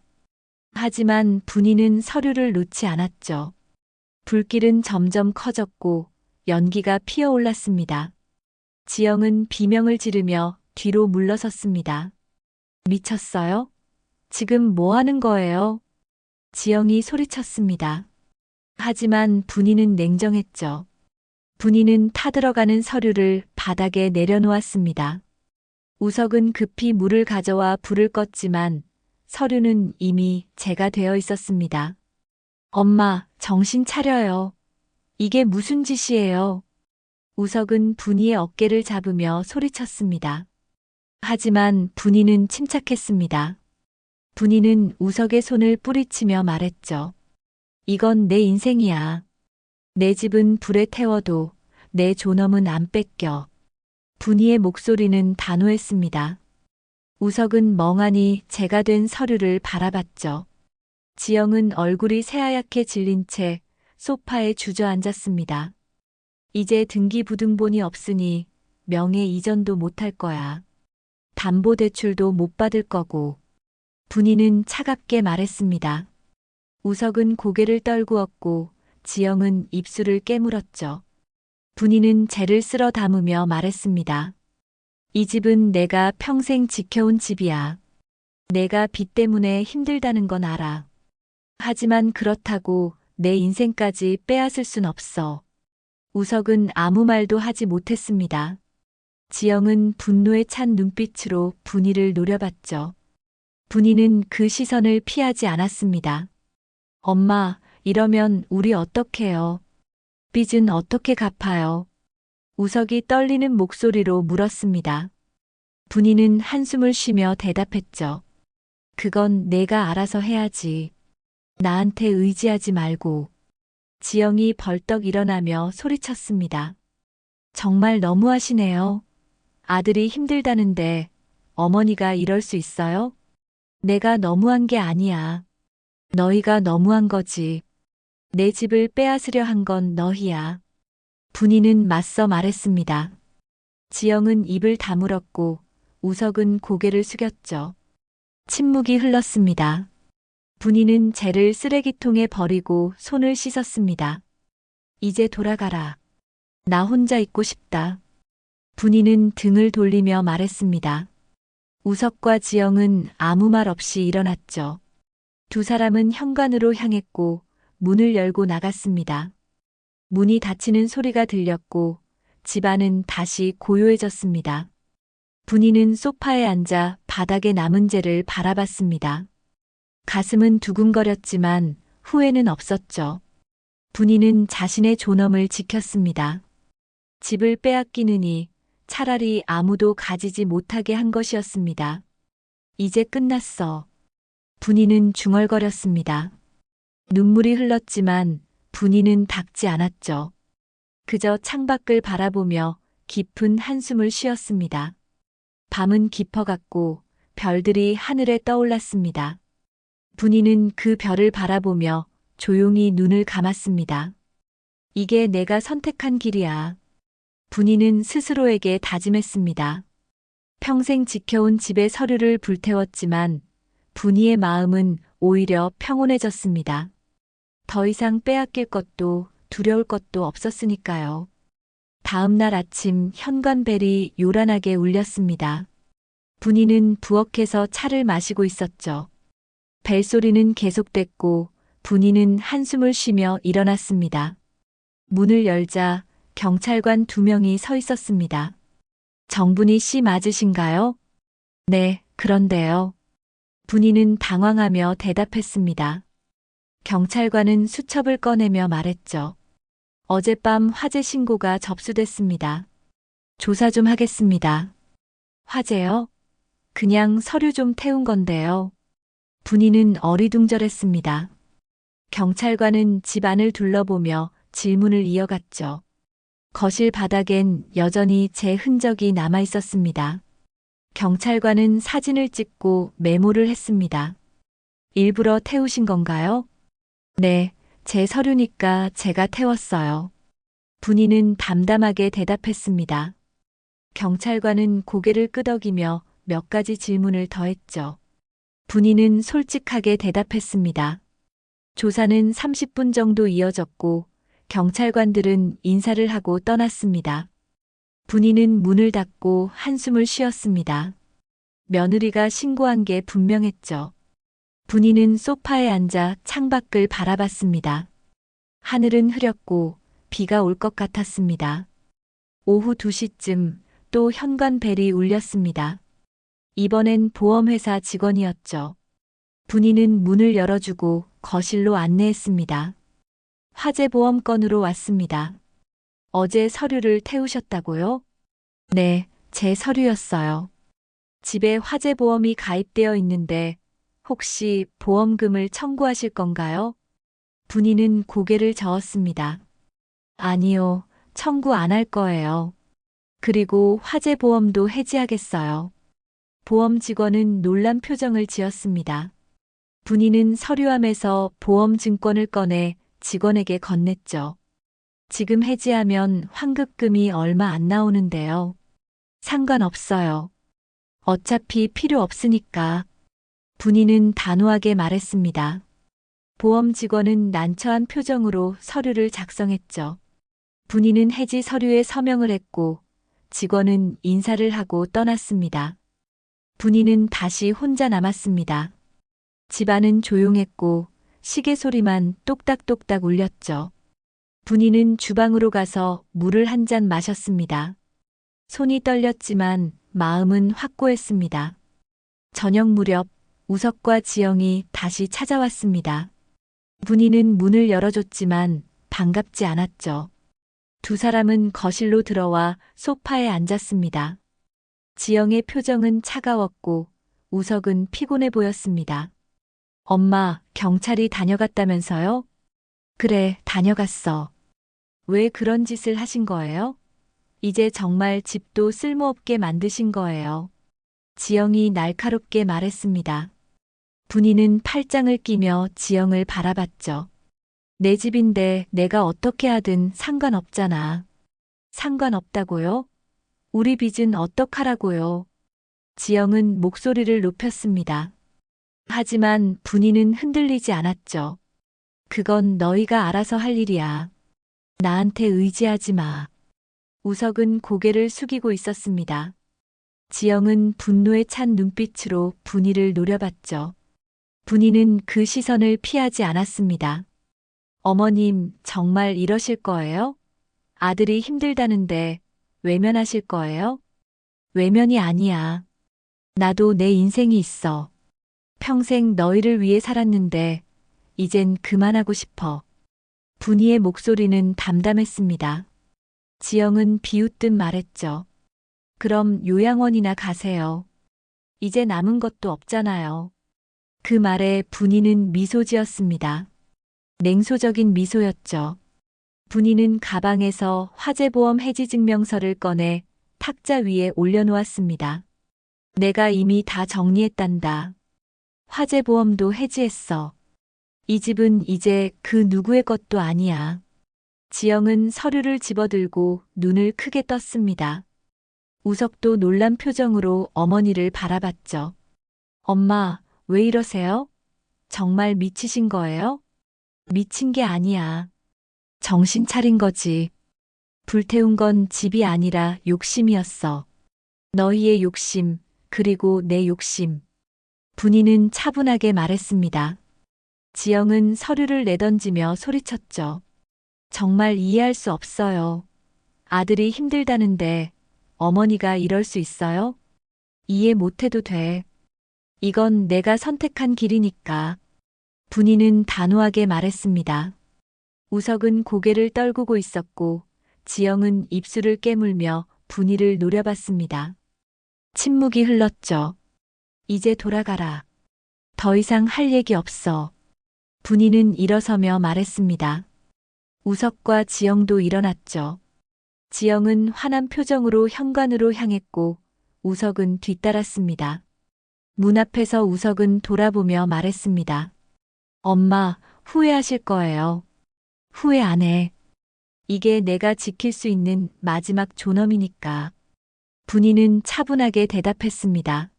C: 하지만 분이는 서류를 놓지 않았죠. 불길은 점점 커졌고 연기가 피어올랐습니다. 지영은 비명을 지르며 뒤로 물러섰습니다. 미쳤어요? 지금 뭐 하는 거예요? 지영이 소리쳤습니다. 하지만 분이는 냉정했죠. 분이는 타들어가는 서류를 바닥에 내려놓았습니다. 우석은 급히 물을 가져와 불을 껐지만 서류는 이미 재가 되어 있었습니다. 엄마, 정신 차려요. 이게 무슨 짓이에요? 우석은 분이의 어깨를 잡으며 소리쳤습니다. 하지만 분이는 침착했습니다. 분이는 우석의 손을 뿌리치며 말했죠. 이건 내 인생이야. 내 집은 불에 태워도 내 존엄은 안 뺏겨. 분이의 목소리는 단호했습니다. 우석은 멍하니 재가 된 서류를 바라봤죠. 지영은 얼굴이 새하얗게 질린 채 소파에 주저앉았습니다. 이제 등기부등본이 없으니 명예 이전도 못할 거야. 담보대출도 못 받을 거고. 분이는 차갑게 말했습니다. 우석은 고개를 떨구었고 지영은 입술을 깨물었죠. 분이는 재를 쓸어 담으며 말했습니다. 이 집은 내가 평생 지켜온 집이야. 내가 빚 때문에 힘들다는 건 알아. 하지만 그렇다고 내 인생까지 빼앗을 순 없어. 우석은 아무 말도 하지 못했습니다. 지영은 분노에 찬 눈빛으로 분이를 노려봤죠. 분이는 그 시선을 피하지 않았습니다. 엄마, 이러면 우리 어떡해요? 빚은 어떻게 갚아요? 우석이 떨리는 목소리로 물었습니다. 분이는 한숨을 쉬며 대답했죠. 그건 내가 알아서 해야지. 나한테 의지하지 말고. 지영이 벌떡 일어나며 소리쳤습니다. 정말 너무하시네요. 아들이 힘들다는데 어머니가 이럴 수 있어요? 내가 너무한 게 아니야. 너희가 너무한 거지. 내 집을 빼앗으려 한 건 너희야. 분이는 맞서 말했습니다. 지영은 입을 다물었고 우석은 고개를 숙였죠. 침묵이 흘렀습니다. 분이는 재를 쓰레기통에 버리고 손을 씻었습니다. 이제 돌아가라. 나 혼자 있고 싶다. 분이는 등을 돌리며 말했습니다. 우석과 지영은 아무 말 없이 일어났죠. 두 사람은 현관으로 향했고 문을 열고 나갔습니다. 문이 닫히는 소리가 들렸고 집안은 다시 고요해졌습니다. 분이는 소파에 앉아 바닥에 남은 재를 바라봤습니다. 가슴은 두근거렸지만 후회는 없었죠. 분이는 자신의 존엄을 지켰습니다. 집을 빼앗기느니 차라리 아무도 가지지 못하게 한 것이었습니다. 이제 끝났어. 분이는 중얼거렸습니다. 눈물이 흘렀지만 분이는 닦지 않았죠. 그저 창밖을 바라보며 깊은 한숨을 쉬었습니다. 밤은 깊어갔고 별들이 하늘에 떠올랐습니다. 분이는 그 별을 바라보며 조용히 눈을 감았습니다. 이게 내가 선택한 길이야. 분이는 스스로에게 다짐했습니다. 평생 지켜온 집의 서류를 불태웠지만 분이의 마음은 오히려 평온해졌습니다. 더 이상 빼앗길 것도 두려울 것도 없었으니까요. 다음 날 아침 현관벨이 요란하게 울렸습니다. 분이는 부엌에서 차를 마시고 있었죠. 벨소리는 계속됐고 분이는 한숨을 쉬며 일어났습니다. 문을 열자 경찰관 2명이 서 있었습니다. 정분희 씨 맞으신가요? 네, 그런데요. 분이는 당황하며 대답했습니다. 경찰관은 수첩을 꺼내며 말했죠. 어젯밤 화재 신고가 접수됐습니다. 조사 좀 하겠습니다. 화재요? 그냥 서류 좀 태운 건데요. 분이는 어리둥절했습니다. 경찰관은 집 안을 둘러보며 질문을 이어갔죠. 거실 바닥엔 여전히 제 흔적이 남아 있었습니다. 경찰관은 사진을 찍고 메모를 했습니다. 일부러 태우신 건가요? 네, 제 서류니까 제가 태웠어요. 분이는 담담하게 대답했습니다. 경찰관은 고개를 끄덕이며 몇 가지 질문을 더했죠. 분이는 솔직하게 대답했습니다. 조사는 30분 정도 이어졌고 경찰관들은 인사를 하고 떠났습니다. 분이는 문을 닫고 한숨을 쉬었습니다. 며느리가 신고한 게 분명했죠. 분이는 소파에 앉아 창밖을 바라봤습니다. 하늘은 흐렸고 비가 올 것 같았습니다. 오후 2시쯤 또 현관벨이 울렸습니다. 이번엔 보험회사 직원이었죠. 분이는 문을 열어주고 거실로 안내했습니다. 화재보험 건으로 왔습니다. 어제 서류를 태우셨다고요? 네, 제 서류였어요. 집에 화재보험이 가입되어 있는데 혹시 보험금을 청구하실 건가요? 분이는 고개를 저었습니다. 아니요, 청구 안 할 거예요. 그리고 화재보험도 해지하겠어요. 보험 직원은 놀란 표정을 지었습니다. 분이는 서류함에서 보험증권을 꺼내 직원에게 건넸죠. 지금 해지하면 환급금이 얼마 안 나오는데요. 상관없어요. 어차피 필요 없으니까. 분이는 단호하게 말했습니다. 보험 직원은 난처한 표정으로 서류를 작성했죠. 분이는 해지 서류에 서명을 했고 직원은 인사를 하고 떠났습니다. 분이는 다시 혼자 남았습니다. 집안은 조용했고 시계 소리만 똑딱똑딱 울렸죠. 분이는 주방으로 가서 물을 한 잔 마셨습니다. 손이 떨렸지만 마음은 확고했습니다. 저녁 무렵 우석과 지영이 다시 찾아왔습니다. 분이는 문을 열어줬지만 반갑지 않았죠. 두 사람은 거실로 들어와 소파에 앉았습니다. 지영의 표정은 차가웠고 우석은 피곤해 보였습니다. 엄마, 경찰이 다녀갔다면서요? 그래, 다녀갔어. 왜 그런 짓을 하신 거예요? 이제 정말 집도 쓸모없게 만드신 거예요. 지영이 날카롭게 말했습니다. 분이는 팔짱을 끼며 지영을 바라봤죠. 내 집인데 내가 어떻게 하든 상관없잖아. 상관없다고요? 우리 빚은 어떡하라고요? 지영은 목소리를 높였습니다. 하지만 분이는 흔들리지 않았죠. 그건 너희가 알아서 할 일이야. 나한테 의지하지 마. 우석은 고개를 숙이고 있었습니다. 지영은 분노에 찬 눈빛으로 분이를 노려봤죠. 분이는 그 시선을 피하지 않았습니다. 어머님, 정말 이러실 거예요? 아들이 힘들다는데 외면하실 거예요? 외면이 아니야. 나도 내 인생이 있어. 평생 너희를 위해 살았는데 이젠 그만하고 싶어. 분이의 목소리는 담담했습니다. 지영은 비웃듯 말했죠. 그럼 요양원이나 가세요. 이제 남은 것도 없잖아요. 그 말에 분이는 미소 지었습니다. 냉소적인 미소였죠. 분이는 가방에서 화재보험 해지증명서를 꺼내 탁자 위에 올려놓았습니다. 내가 이미 다 정리했단다. 화재보험도 해지했어. 이 집은 이제 그 누구의 것도 아니야. 지영은 서류를 집어들고 눈을 크게 떴습니다. 우석도 놀란 표정으로 어머니를 바라봤죠. 엄마, 왜 이러세요? 정말 미치신 거예요? 미친 게 아니야. 정신 차린 거지. 불태운 건 집이 아니라 욕심이었어. 너희의 욕심, 그리고 내 욕심. 분이는 차분하게 말했습니다. 지영은 서류를 내던지며 소리쳤죠. 정말 이해할 수 없어요. 아들이 힘들다는데 어머니가 이럴 수 있어요? 이해 못해도 돼. 이건 내가 선택한 길이니까. 분이는 단호하게 말했습니다. 우석은 고개를 떨구고 있었고 지영은 입술을 깨물며 분이를 노려봤습니다. 침묵이 흘렀죠. 이제 돌아가라. 더 이상 할 얘기 없어. 분이는 일어서며 말했습니다. 우석과 지영도 일어났죠. 지영은 화난 표정으로 현관으로 향했고 우석은 뒤따랐습니다. 문 앞에서 우석은 돌아보며 말했습니다. 엄마, 후회하실 거예요. 후회 안 해. 이게 내가 지킬 수 있는 마지막 존엄이니까. 분이는 차분하게 대답했습니다.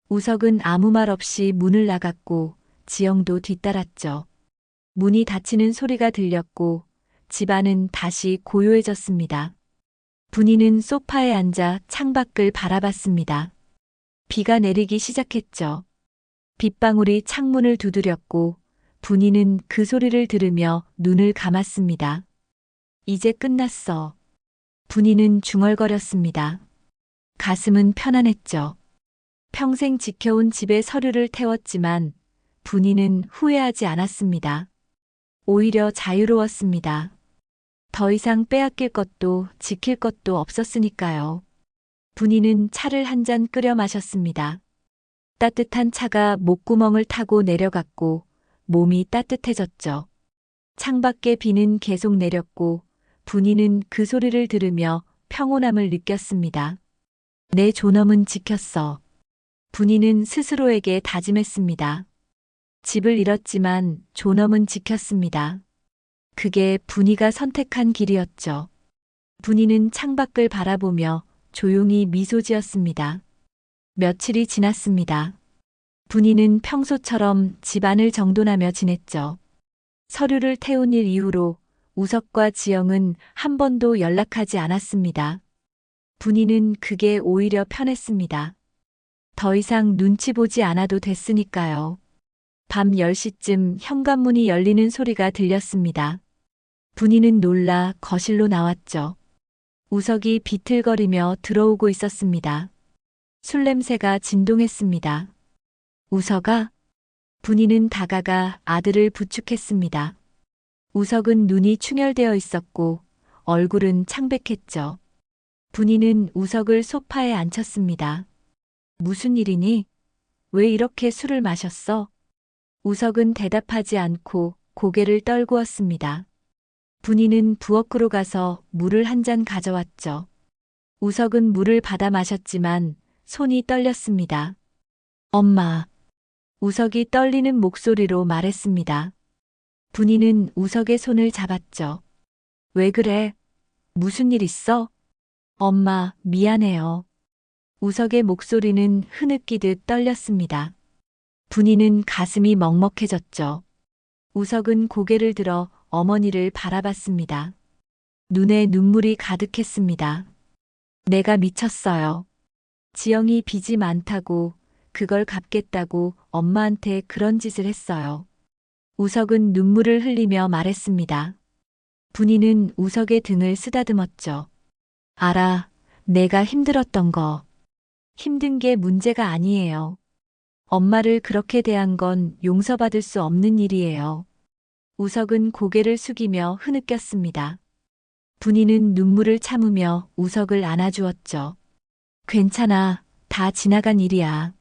C: 우석은 아무 말 없이 문을 나갔고 지영도 뒤따랐죠. 문이 닫히는 소리가 들렸고 집안은 다시 고요해졌습니다. 분이는 소파에 앉아 창밖을 바라봤습니다. 비가 내리기 시작했죠. 빗방울이 창문을 두드렸고 분이는 그 소리를 들으며 눈을 감았습니다. 이제 끝났어. 분이는 중얼거렸습니다. 가슴은 편안했죠. 평생 지켜온 집에 서류를 태웠지만 분이는 후회하지 않았습니다. 오히려 자유로웠습니다. 더 이상 빼앗길 것도 지킬 것도 없었으니까요. 분이는 차를 한 잔 끓여 마셨습니다. 따뜻한 차가 목구멍을 타고 내려갔고 몸이 따뜻해졌죠. 창밖에 비는 계속 내렸고 분이는 그 소리를 들으며 평온함을 느꼈습니다. 내 존엄은 지켰어. 분이는 스스로에게 다짐했습니다. 집을 잃었지만 존엄은 지켰습니다. 그게 분이가 선택한 길이었죠. 분이는 창밖을 바라보며 조용히 미소 지었습니다. 며칠이 지났습니다. 분이는 평소처럼 집안을 정돈하며 지냈죠. 서류를 태운 일 이후로 우석과 지영은 한 번도 연락하지 않았습니다. 분이는 그게 오히려 편했습니다. 더 이상 눈치 보지 않아도 됐으니까요. 밤 10시쯤 현관문이 열리는 소리가 들렸습니다. 분이는 놀라 거실로 나왔죠. 우석이 비틀거리며 들어오고 있었습니다. 술 냄새가 진동했습니다. 우석아? 분이는 다가가 아들을 부축했습니다. 우석은 눈이 충혈되어 있었고 얼굴은 창백했죠. 분이는 우석을 소파에 앉혔습니다. 무슨 일이니? 왜 이렇게 술을 마셨어? 우석은 대답하지 않고 고개를 떨구었습니다. 분이는 부엌으로 가서 물을 한 잔 가져왔죠. 우석은 물을 받아 마셨지만 손이 떨렸습니다. 엄마. 우석이 떨리는 목소리로 말했습니다. 분이는 우석의 손을 잡았죠. 왜 그래? 무슨 일 있어? 엄마, 미안해요. 우석의 목소리는 흐느끼듯 떨렸습니다. 분이는 가슴이 먹먹해졌죠. 우석은 고개를 들어 어머니를 바라봤습니다. 눈에 눈물이 가득했습니다. 내가 미쳤어요. 지영이 빚이 많다고 그걸 갚겠다고 엄마한테 그런 짓을 했어요. 우석은 눈물을 흘리며 말했습니다. 분이는 우석의 등을 쓰다듬었죠. 알아, 내가 힘들었던 거. 힘든 게 문제가 아니에요. 엄마를 그렇게 대한 건 용서받을 수 없는 일이에요. 우석은 고개를 숙이며 흐느꼈습니다. 분이는 눈물을 참으며 우석을 안아주었죠. 괜찮아, 다 지나간 일이야.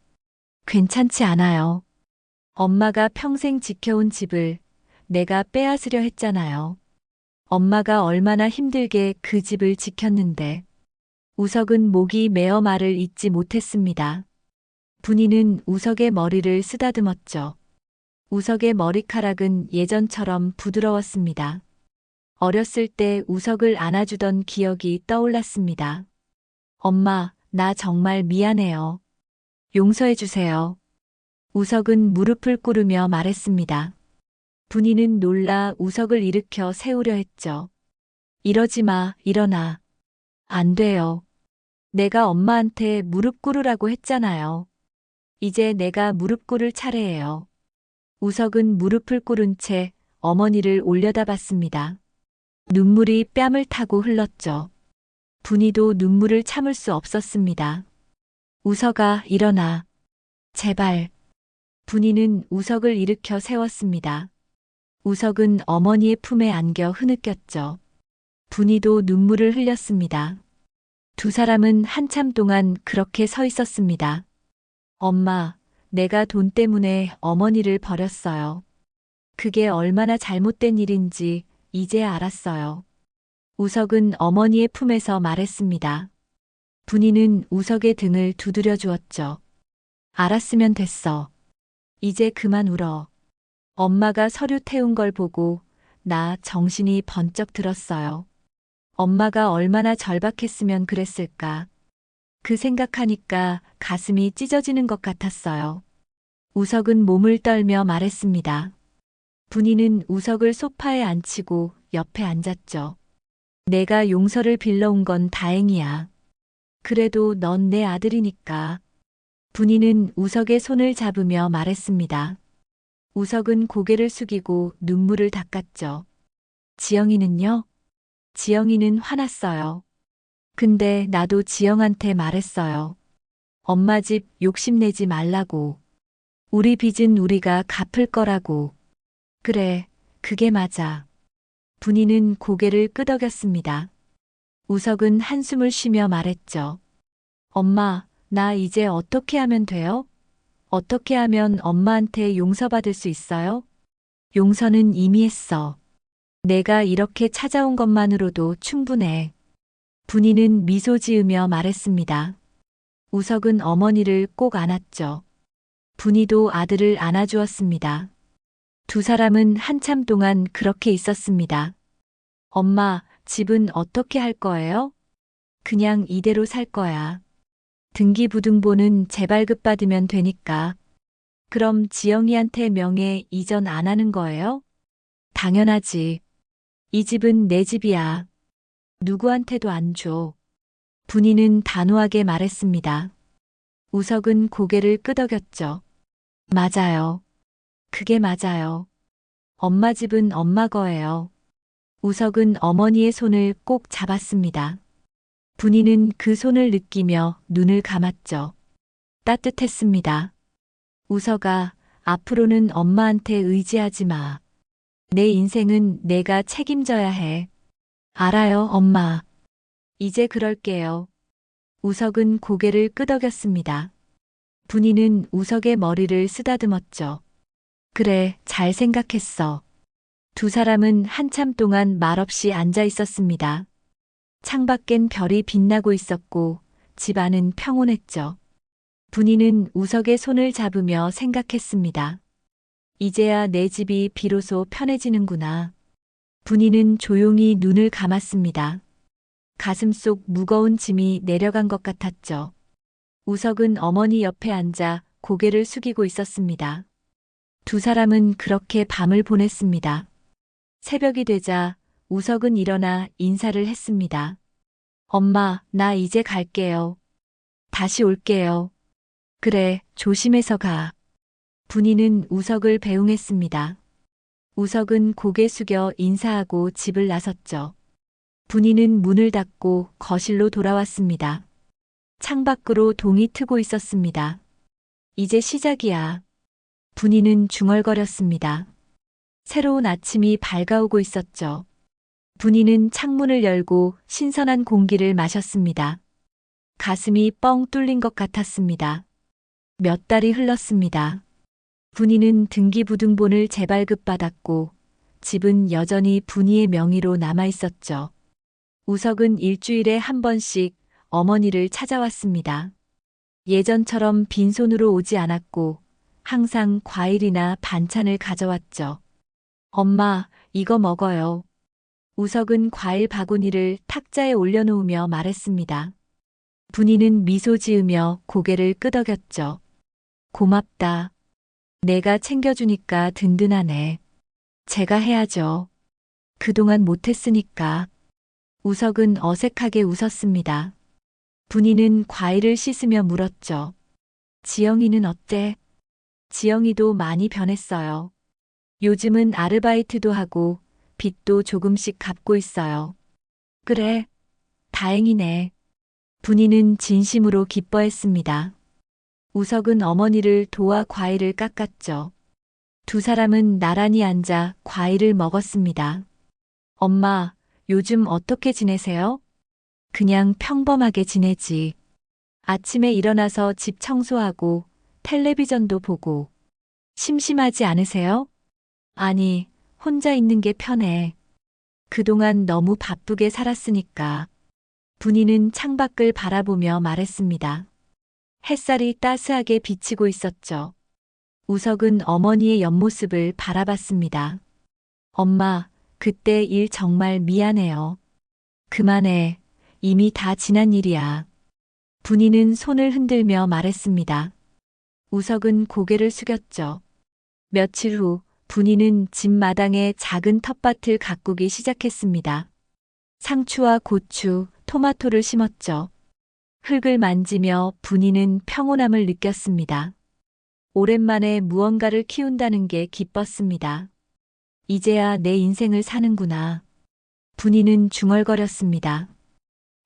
C: 괜찮지 않아요. 엄마가 평생 지켜온 집을 내가 빼앗으려 했잖아요. 엄마가 얼마나 힘들게 그 집을 지켰는데. 우석은 목이 메어 말을 잇지 못했습니다. 분이는 우석의 머리를 쓰다듬었죠. 우석의 머리카락은 예전처럼 부드러웠습니다. 어렸을 때 우석을 안아주던 기억이 떠올랐습니다. 엄마, 나 정말 미안해요. 용서해 주세요. 우석은 무릎을 꿇으며 말했습니다. 분이는 놀라 우석을 일으켜 세우려 했죠. 이러지 마, 일어나. 안 돼요. 내가 엄마한테 무릎 꿇으라고 했잖아요. 이제 내가 무릎 꿇을 차례예요. 우석은 무릎을 꿇은 채 어머니를 올려다봤습니다. 눈물이 뺨을 타고 흘렀죠. 분이도 눈물을 참을 수 없었습니다. 우석아, 일어나. 제발. 분이는 우석을 일으켜 세웠습니다. 우석은 어머니의 품에 안겨 흐느꼈죠. 분이도 눈물을 흘렸습니다. 두 사람은 한참 동안 그렇게 서 있었습니다. 엄마, 내가 돈 때문에 어머니를 버렸어요. 그게 얼마나 잘못된 일인지 이제야 알았어요. 우석은 어머니의 품에서 말했습니다. 분이는 우석의 등을 두드려 주었죠. 알았으면 됐어. 이제 그만 울어. 엄마가 서류 태운 걸 보고 나 정신이 번쩍 들었어요. 엄마가 얼마나 절박했으면 그랬을까. 그 생각하니까 가슴이 찢어지는 것 같았어요. 우석은 몸을 떨며 말했습니다. 분이는 우석을 소파에 앉히고 옆에 앉았죠. 내가 용서를 빌러온 건 다행이야. 그래도 넌 내 아들이니까. 분이는 우석의 손을 잡으며 말했습니다. 우석은 고개를 숙이고 눈물을 닦았죠. 지영이는요? 지영이는 화났어요. 근데 나도 지영한테 말했어요. 엄마 집 욕심내지 말라고. 우리 빚은 우리가 갚을 거라고. 그래, 그게 맞아. 분이는 고개를 끄덕였습니다. 우석은 한숨을 쉬며 말했죠. 엄마, 나 이제 어떻게 하면 돼요? 어떻게 하면 엄마한테 용서받을 수 있어요? 용서는 이미 했어. 내가 이렇게 찾아온 것만으로도 충분해. 분이는 미소 지으며 말했습니다. 우석은 어머니를 꼭 안았죠. 분이도 아들을 안아주었습니다. 두 사람은 한참 동안 그렇게 있었습니다. 엄마, 집은 어떻게 할 거예요? 그냥 이대로 살 거야. 등기부등본은 재발급 받으면 되니까. 그럼 지영이한테 명예 이전 안 하는 거예요? 당연하지. 이 집은 내 집이야. 누구한테도 안 줘. 분이는 단호하게 말했습니다. 우석은 고개를 끄덕였죠. 맞아요. 그게 맞아요. 엄마 집은 엄마 거예요. 우석은 어머니의 손을 꼭 잡았습니다. 분이는 그 손을 느끼며 눈을 감았죠. 따뜻했습니다. 우석아, 앞으로는 엄마한테 의지하지 마. 내 인생은 내가 책임져야 해. 알아요, 엄마. 이제 그럴게요. 우석은 고개를 끄덕였습니다. 분이는 우석의 머리를 쓰다듬었죠. 그래, 잘 생각했어. 두 사람은 한참 동안 말없이 앉아 있었습니다. 창밖엔 별이 빛나고 있었고 집 안은 평온했죠. 분이는 우석의 손을 잡으며 생각했습니다. 이제야 내 집이 비로소 편해지는구나. 분이는 조용히 눈을 감았습니다. 가슴속 무거운 짐이 내려간 것 같았죠. 우석은 어머니 옆에 앉아 고개를 숙이고 있었습니다. 두 사람은 그렇게 밤을 보냈습니다. 새벽이 되자 우석은 일어나 인사를 했습니다. 엄마, 나 이제 갈게요. 다시 올게요. 그래, 조심해서 가. 분이는 우석을 배웅했습니다. 우석은 고개 숙여 인사하고 집을 나섰죠. 분이는 문을 닫고 거실로 돌아왔습니다. 창밖으로 동이 트고 있었습니다. 이제 시작이야. 분이는 중얼거렸습니다. 새로운 아침이 밝아오고 있었죠. 분이는 창문을 열고 신선한 공기를 마셨습니다. 가슴이 뻥 뚫린 것 같았습니다. 몇 달이 흘렀습니다. 분이는 등기부등본을 재발급받았고 집은 여전히 분이의 명의로 남아 있었죠. 우석은 일주일에 한 번씩 어머니를 찾아왔습니다. 예전처럼 빈손으로 오지 않았고 항상 과일이나 반찬을 가져왔죠. 엄마, 이거 먹어요. 우석은 과일 바구니를 탁자에 올려놓으며 말했습니다. 분이는 미소 지으며 고개를 끄덕였죠. 고맙다. 내가 챙겨주니까 든든하네. 제가 해야죠. 그동안 못했으니까. 우석은 어색하게 웃었습니다. 분이는 과일을 씻으며 물었죠. 지영이는 어때? 지영이도 많이 변했어요. 요즘은 아르바이트도 하고 빚도 조금씩 갚고 있어요. 그래, 다행이네. 분이는 진심으로 기뻐했습니다. 우석은 어머니를 도와 과일을 깎았죠. 두 사람은 나란히 앉아 과일을 먹었습니다. 엄마, 요즘 어떻게 지내세요? 그냥 평범하게 지내지. 아침에 일어나서 집 청소하고 텔레비전도 보고. 심심하지 않으세요? 아니, 혼자 있는 게 편해. 그동안 너무 바쁘게 살았으니까. 분이는 창밖을 바라보며 말했습니다. 햇살이 따스하게 비치고 있었죠. 우석은 어머니의 옆모습을 바라봤습니다. 엄마, 그때 일 정말 미안해요. 그만해. 이미 다 지난 일이야. 분이는 손을 흔들며 말했습니다. 우석은 고개를 숙였죠. 며칠 후 분이는 집 마당에 작은 텃밭을 가꾸기 시작했습니다. 상추와 고추, 토마토를 심었죠. 흙을 만지며 분이는 평온함을 느꼈습니다. 오랜만에 무언가를 키운다는 게 기뻤습니다. 이제야 내 인생을 사는구나. 분이는 중얼거렸습니다.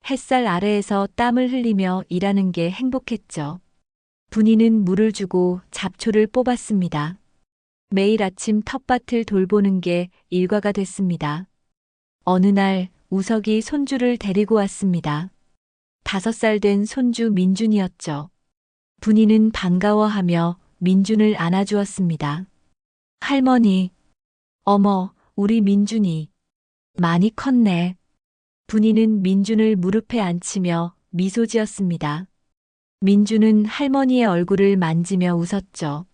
C: 햇살 아래에서 땀을 흘리며 일하는 게 행복했죠. 분이는 물을 주고 잡초를 뽑았습니다. 매일 아침 텃밭을 돌보는 게 일과가 됐습니다. 어느 날 우석이 손주를 데리고 왔습니다. 5살 된 손주 민준이었죠. 분이는 반가워하며 민준을 안아주었습니다. 할머니, 어머, 우리 민준이 많이 컸네. 분이는 민준을 무릎에 앉히며 미소 지었습니다. 민준은 할머니의 얼굴을 만지며 웃었죠.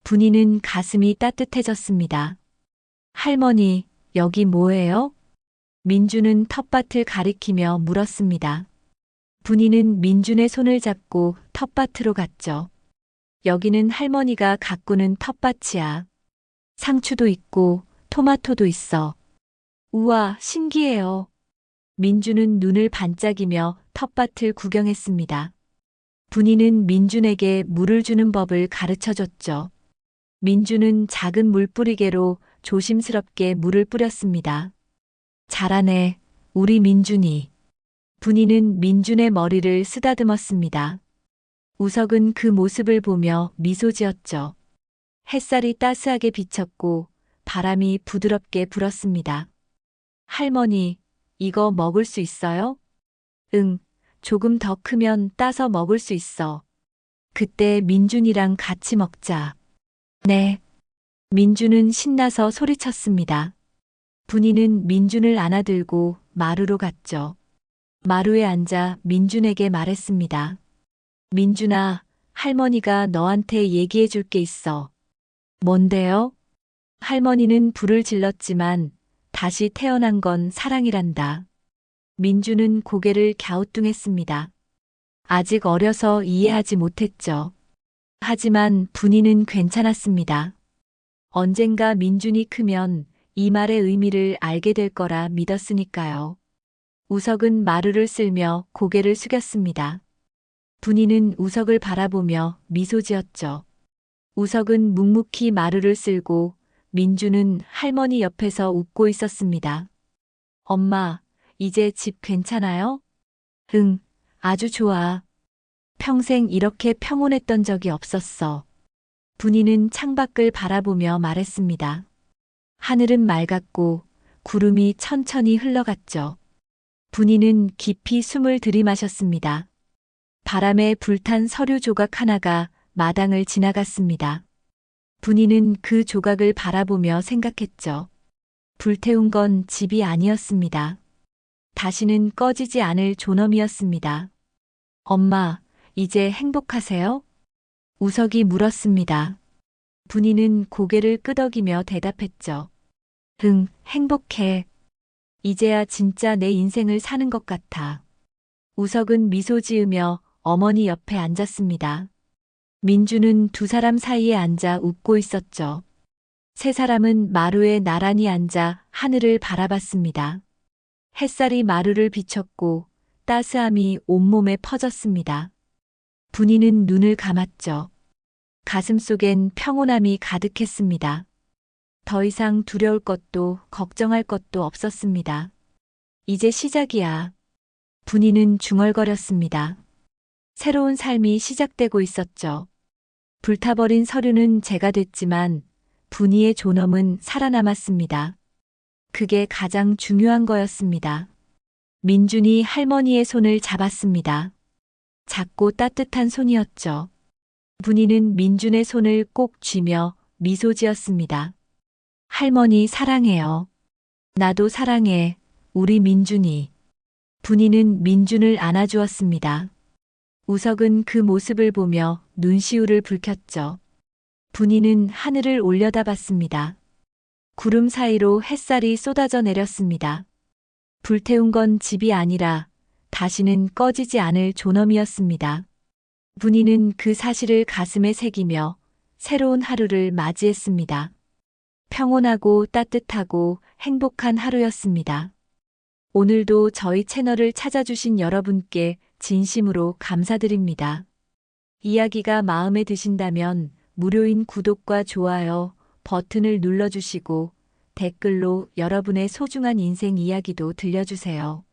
C: 분이는 가슴이 따뜻해졌습니다. 할머니, 여기 뭐예요? 민준은 텃밭을 가리키며 물었습니다. 분이는 민준의 손을 잡고 텃밭으로 갔죠. 여기는 할머니가 가꾸는 텃밭이야. 상추도 있고 토마토도 있어. 우와, 신기해요. 민준은 눈을 반짝이며 텃밭을 구경했습니다. 분이는 민준에게 물을 주는 법을 가르쳐 줬죠. 민준은 작은 물뿌리개로 조심스럽게 물을 뿌렸습니다. 잘하네, 우리 민준이. 분이는 민준의 머리를 쓰다듬었습니다. 우석은 그 모습을 보며 미소 지었죠. 햇살이 따스하게 비쳤고 바람이 부드럽게 불었습니다. 할머니, 이거 먹을 수 있어요? 응, 조금 더 크면 따서 먹을 수 있어. 그때 민준이랑 같이 먹자. 네. 민준은 신나서 소리쳤습니다. 분이는 민준을 안아들고 마루로 갔죠. 마루에 앉아 민준에게 말했습니다. 민준아, 할머니가 너한테 얘기해 줄 게 있어. 뭔데요? 할머니는 불을 질렀지만 다시 태어난 건 사랑이란다. 민준은 고개를 갸우뚱했습니다. 아직 어려서 이해하지 못했죠. 하지만 분이는 괜찮았습니다. 언젠가 민준이 크면 이 말의 의미를 알게 될 거라 믿었으니까요. 우석은 마루를 쓸며 고개를 숙였습니다. 분이는 우석을 바라보며 미소 지었죠. 우석은 묵묵히 마루를 쓸고 민준은 할머니 옆에서 웃고 있었습니다. 엄마, 이제 집 괜찮아요? 응, 아주 좋아. 평생 이렇게 평온했던 적이 없었어. 분이는 창밖을 바라보며 말했습니다. 하늘은 맑았고 구름이 천천히 흘러갔죠. 분이는 깊이 숨을 들이마셨습니다. 바람에 불탄 서류 조각 하나가 마당을 지나갔습니다. 분이는 그 조각을 바라보며 생각했죠. 불태운 건 집이 아니었습니다. 다시는 꺼지지 않을 존엄이었습니다. 엄마, 이제 행복하세요? 우석이 물었습니다. 분이는 고개를 끄덕이며 대답했죠. 응, 행복해. 이제야 진짜 내 인생을 사는 것 같아. 우석은 미소 지으며 어머니 옆에 앉았습니다. 민주는 두 사람 사이에 앉아 웃고 있었죠. 세 사람은 마루에 나란히 앉아 하늘을 바라봤습니다. 햇살이 마루를 비췄고 따스함이 온몸에 퍼졌습니다. 분이는 눈을 감았죠. 가슴속엔 평온함이 가득했습니다. 더 이상 두려울 것도 걱정할 것도 없었습니다. 이제 시작이야. 분이는 중얼거렸습니다. 새로운 삶이 시작되고 있었죠. 불타버린 서류는 재가 됐지만 분이의 존엄은 살아남았습니다. 그게 가장 중요한 거였습니다. 민준이 할머니의 손을 잡았습니다. 작고 따뜻한 손이었죠. 분이는 민준의 손을 꼭 쥐며 미소 지었습니다. 할머니 사랑해요. 나도 사랑해, 우리 민준이. 분이는 민준을 안아주었습니다. 우석은 그 모습을 보며 눈시울을 붉혔죠. 분이는 하늘을 올려다봤습니다. 구름 사이로 햇살이 쏟아져 내렸습니다. 불태운 건 집이 아니라 다시는 꺼지지 않을 존엄이었습니다. 분이는 그 사실을 가슴에 새기며 새로운 하루를 맞이했습니다. 평온하고 따뜻하고 행복한 하루였습니다. 오늘도 저희 채널을 찾아주신 여러분께 진심으로 감사드립니다. 이야기가 마음에 드신다면 무료인 구독과 좋아요 버튼을 눌러주시고 댓글로 여러분의 소중한 인생 이야기도 들려주세요.